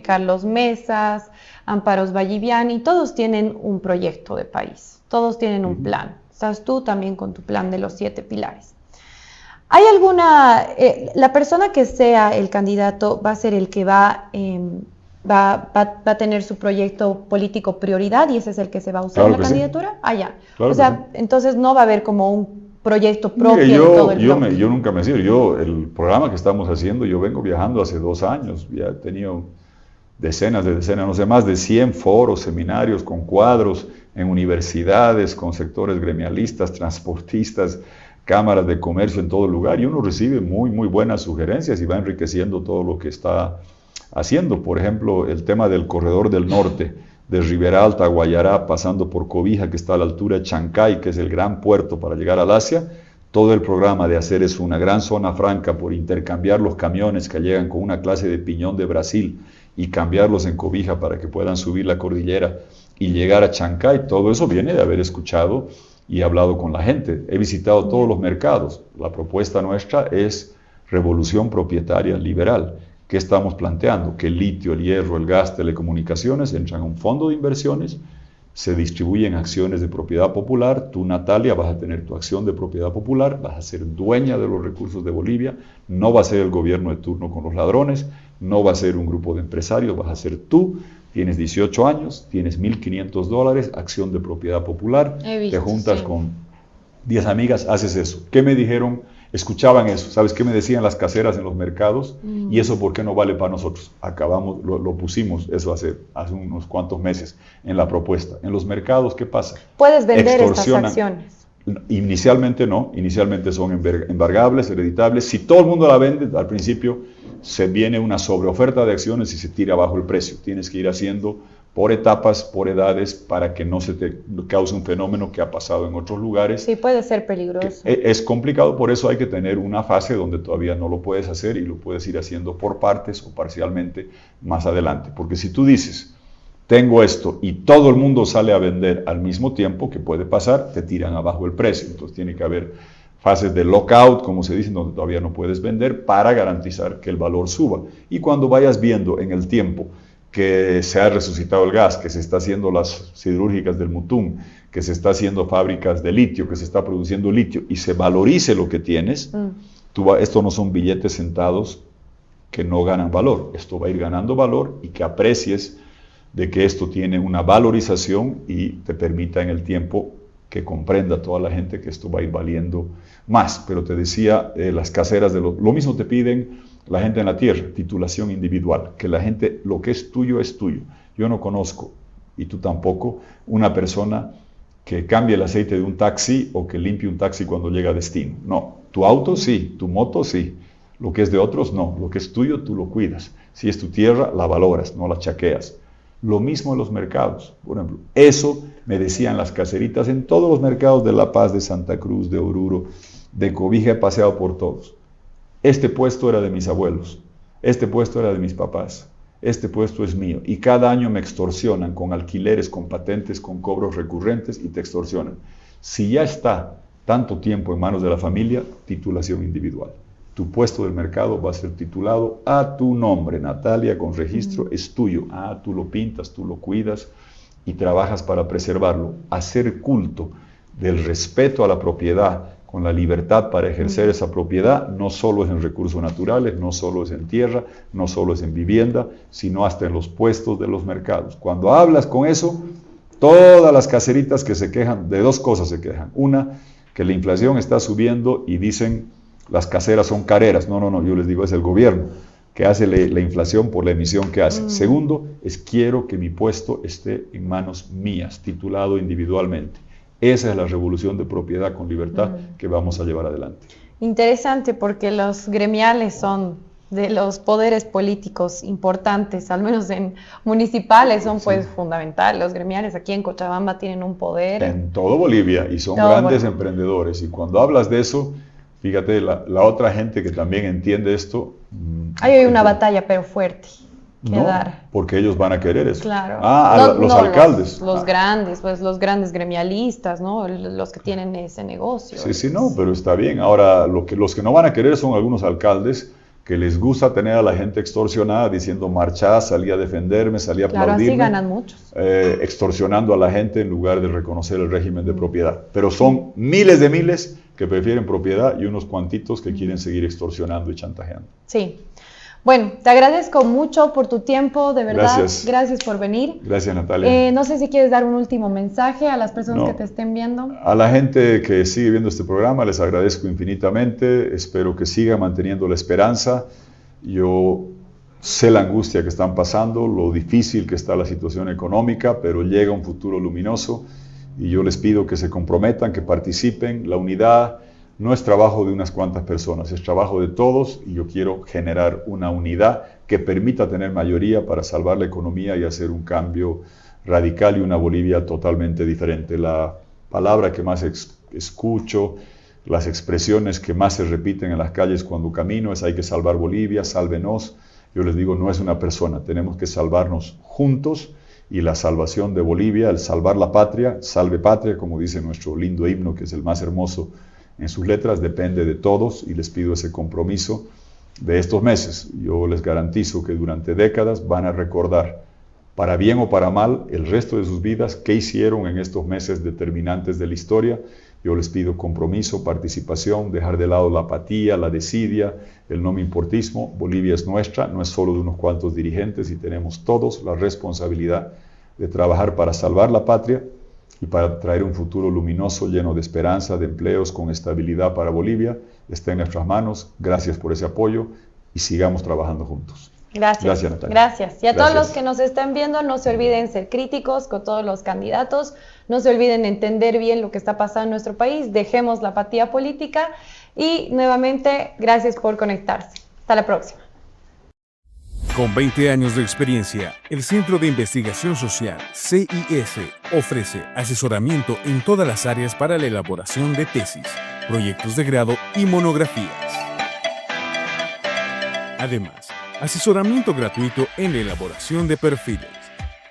Speaker 1: Carlos Mesas, Amparos Valliviani, todos tienen un proyecto de país, todos tienen un plan. Estás tú también con tu plan de los 7 pilares. ¿Hay alguna, la persona que sea el candidato va a ser el que va a tener su proyecto político prioridad y ese es el que se va a usar en la candidatura? Ah, ya.
Speaker 2: Claro,
Speaker 1: o sea, entonces no va a haber como un proyecto propio de todo el bloque.
Speaker 2: Yo nunca me sigo. El programa que estamos haciendo, yo vengo viajando hace 2 años, ya he tenido decenas, no sé, más de 100 foros, seminarios con cuadros en universidades, con sectores gremialistas, transportistas, cámaras de comercio en todo lugar, y uno recibe muy, muy buenas sugerencias y va enriqueciendo todo lo que está haciendo. Por ejemplo, el tema del corredor del norte, de Ribera Alta a Guayará, pasando por Cobija, que está a la altura de Chancay, que es el gran puerto para llegar al Asia. Todo el programa de hacer es una gran zona franca por intercambiar los camiones que llegan con una clase de piñón de Brasil y cambiarlos en Cobija para que puedan subir la cordillera y llegar a Chancay. Todo eso viene de haber escuchado y hablado con la gente. He visitado todos los mercados. La propuesta nuestra es revolución propietaria liberal. ¿Qué estamos planteando? Que el litio, el hierro, el gas, telecomunicaciones entran a un fondo de inversiones, se distribuyen acciones de propiedad popular. Tú, Natalia, vas a tener tu acción de propiedad popular, vas a ser dueña de los recursos de Bolivia, no va a ser el gobierno de turno con los ladrones, no va a ser un grupo de empresarios, vas a ser tú. Tienes 18 años, tienes $1,500, acción de propiedad popular, te juntas con 10 amigas, haces eso. ¿Qué me dijeron? Escuchaban eso. ¿Sabes qué me decían las caseras en los mercados? ¿Y eso por qué no vale para nosotros? Acabamos, lo pusimos eso hace unos cuantos meses en la propuesta. En los mercados, ¿qué pasa?
Speaker 1: Puedes vender estas acciones.
Speaker 2: Inicialmente no, inicialmente son embargables, hereditables. Si todo el mundo la vende, al principio se viene una sobreoferta de acciones y se tira abajo el precio. Tienes que ir haciendo por etapas, por edades, para que no se te cause un fenómeno que ha pasado en otros lugares.
Speaker 1: Sí, puede ser peligroso.
Speaker 2: Es complicado, por eso hay que tener una fase donde todavía no lo puedes hacer y lo puedes ir haciendo por partes o parcialmente más adelante. Porque si tú dices, tengo esto y todo el mundo sale a vender al mismo tiempo, ¿qué puede pasar? Te tiran abajo el precio. Entonces tiene que haber fases de lockout, como se dice, donde todavía no puedes vender para garantizar que el valor suba. Y cuando vayas viendo en el tiempo que se ha resucitado el gas, que se está haciendo las siderúrgicas del Mutum, que se está haciendo fábricas de litio, que se está produciendo litio y se valorice lo que tienes, esto no son billetes sentados que no ganan valor, esto va a ir ganando valor y que aprecies de que esto tiene una valorización y te permita en el tiempo que comprenda toda la gente que esto va a ir valiendo más. Pero te decía, las caseras, lo mismo te piden la gente en la tierra, titulación individual, que la gente, lo que es tuyo es tuyo. Yo no conozco, y tú tampoco, una persona que cambie el aceite de un taxi o que limpie un taxi cuando llega a destino. No, tu auto sí, tu moto sí, lo que es de otros no, lo que es tuyo tú lo cuidas. Si es tu tierra, la valoras, no la chaqueas. Lo mismo en los mercados, por ejemplo. Eso me decían las caseritas en todos los mercados de La Paz, de Santa Cruz, de Oruro, de Cobija, he paseado por todos. Este puesto era de mis abuelos, este puesto era de mis papás, este puesto es mío. Y cada año me extorsionan con alquileres, con patentes, con cobros recurrentes y te extorsionan. Si ya está tanto tiempo en manos de la familia, titulación individual. Tu puesto del mercado va a ser titulado a tu nombre, Natalia, con registro, es tuyo. Tú lo pintas, tú lo cuidas y trabajas para preservarlo. Hacer culto del respeto a la propiedad, con la libertad para ejercer esa propiedad, no solo es en recursos naturales, no solo es en tierra, no solo es en vivienda, sino hasta en los puestos de los mercados. Cuando hablas con eso, todas las caseritas que se quejan, de dos cosas se quejan. Una, que la inflación está subiendo y dicen, las caseras son careras. No, yo les digo, es el gobierno que hace la inflación por la emisión que hace. Segundo, quiero que mi puesto esté en manos mías, titulado individualmente. Esa es la revolución de propiedad con libertad que vamos a llevar adelante.
Speaker 1: Interesante, porque los gremiales son de los poderes políticos importantes, al menos en municipales son pues fundamentales. Los gremiales aquí en Cochabamba tienen un poder.
Speaker 2: En todo Bolivia, y son grandes emprendedores. Y cuando hablas de eso, fíjate, la otra gente que también entiende esto...
Speaker 1: Hay una batalla, pero fuerte.
Speaker 2: No, porque ellos van a querer eso.
Speaker 1: Claro.
Speaker 2: Los alcaldes.
Speaker 1: Los grandes, pues los grandes gremialistas, ¿no? Los que tienen ese negocio.
Speaker 2: Sí, no, pero está bien. Ahora, los que no van a querer son algunos alcaldes que les gusta tener a la gente extorsionada diciendo marchá, salí a defenderme, salí a aplaudirme.
Speaker 1: Claro, así ganan muchos.
Speaker 2: Extorsionando a la gente en lugar de reconocer el régimen de propiedad. Pero son miles de miles que prefieren propiedad y unos cuantitos que quieren seguir extorsionando y chantajeando.
Speaker 1: Sí. Bueno, te agradezco mucho por tu tiempo, de verdad.
Speaker 2: Gracias
Speaker 1: por venir.
Speaker 2: Gracias, Natalia.
Speaker 1: No sé si quieres dar un último mensaje a las personas que te estén viendo.
Speaker 2: A la gente que sigue viendo este programa les agradezco infinitamente. Espero que siga manteniendo la esperanza. Yo sé la angustia que están pasando, lo difícil que está la situación económica, pero llega un futuro luminoso y yo les pido que se comprometan, que participen. La unidad no es trabajo de unas cuantas personas, es trabajo de todos y yo quiero generar una unidad que permita tener mayoría para salvar la economía y hacer un cambio radical y una Bolivia totalmente diferente. La palabra que más escucho, las expresiones que más se repiten en las calles cuando camino es hay que salvar Bolivia, sálvenos. Yo les digo, no es una persona, tenemos que salvarnos juntos y la salvación de Bolivia, el salvar la patria, salve patria, como dice nuestro lindo himno que es el más hermoso en sus letras, depende de todos y les pido ese compromiso de estos meses. Yo les garantizo que durante décadas van a recordar, para bien o para mal, el resto de sus vidas, qué hicieron en estos meses determinantes de la historia. Yo les pido compromiso, participación, dejar de lado la apatía, la desidia, el no me importismo. Bolivia es nuestra, no es solo de unos cuantos dirigentes y tenemos todos la responsabilidad de trabajar para salvar la patria y para traer un futuro luminoso, lleno de esperanza, de empleos, con estabilidad para Bolivia. Está en nuestras manos. Gracias por ese apoyo y sigamos trabajando juntos.
Speaker 1: Gracias, Natalia. Gracias. Y a todos los que nos están viendo, no se olviden ser críticos con todos los candidatos, no se olviden entender bien lo que está pasando en nuestro país, dejemos la apatía política y nuevamente, gracias por conectarse. Hasta la próxima.
Speaker 3: Con 20 años de experiencia, el Centro de Investigación Social, CIS, ofrece asesoramiento en todas las áreas para la elaboración de tesis, proyectos de grado y monografías. Además, asesoramiento gratuito en la elaboración de perfiles.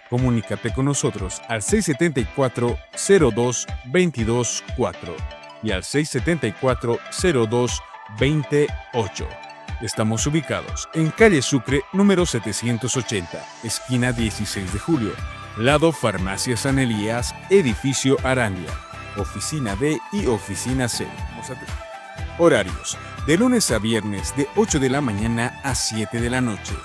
Speaker 3: Comunícate con nosotros al 674-02-224 y al 674-02-28. Estamos ubicados en calle Sucre, número 780, esquina 16 de julio, lado Farmacia San Elías, edificio Arandia, oficina D y oficina C. Horarios, de lunes a viernes de 8 de la mañana a 7 de la noche.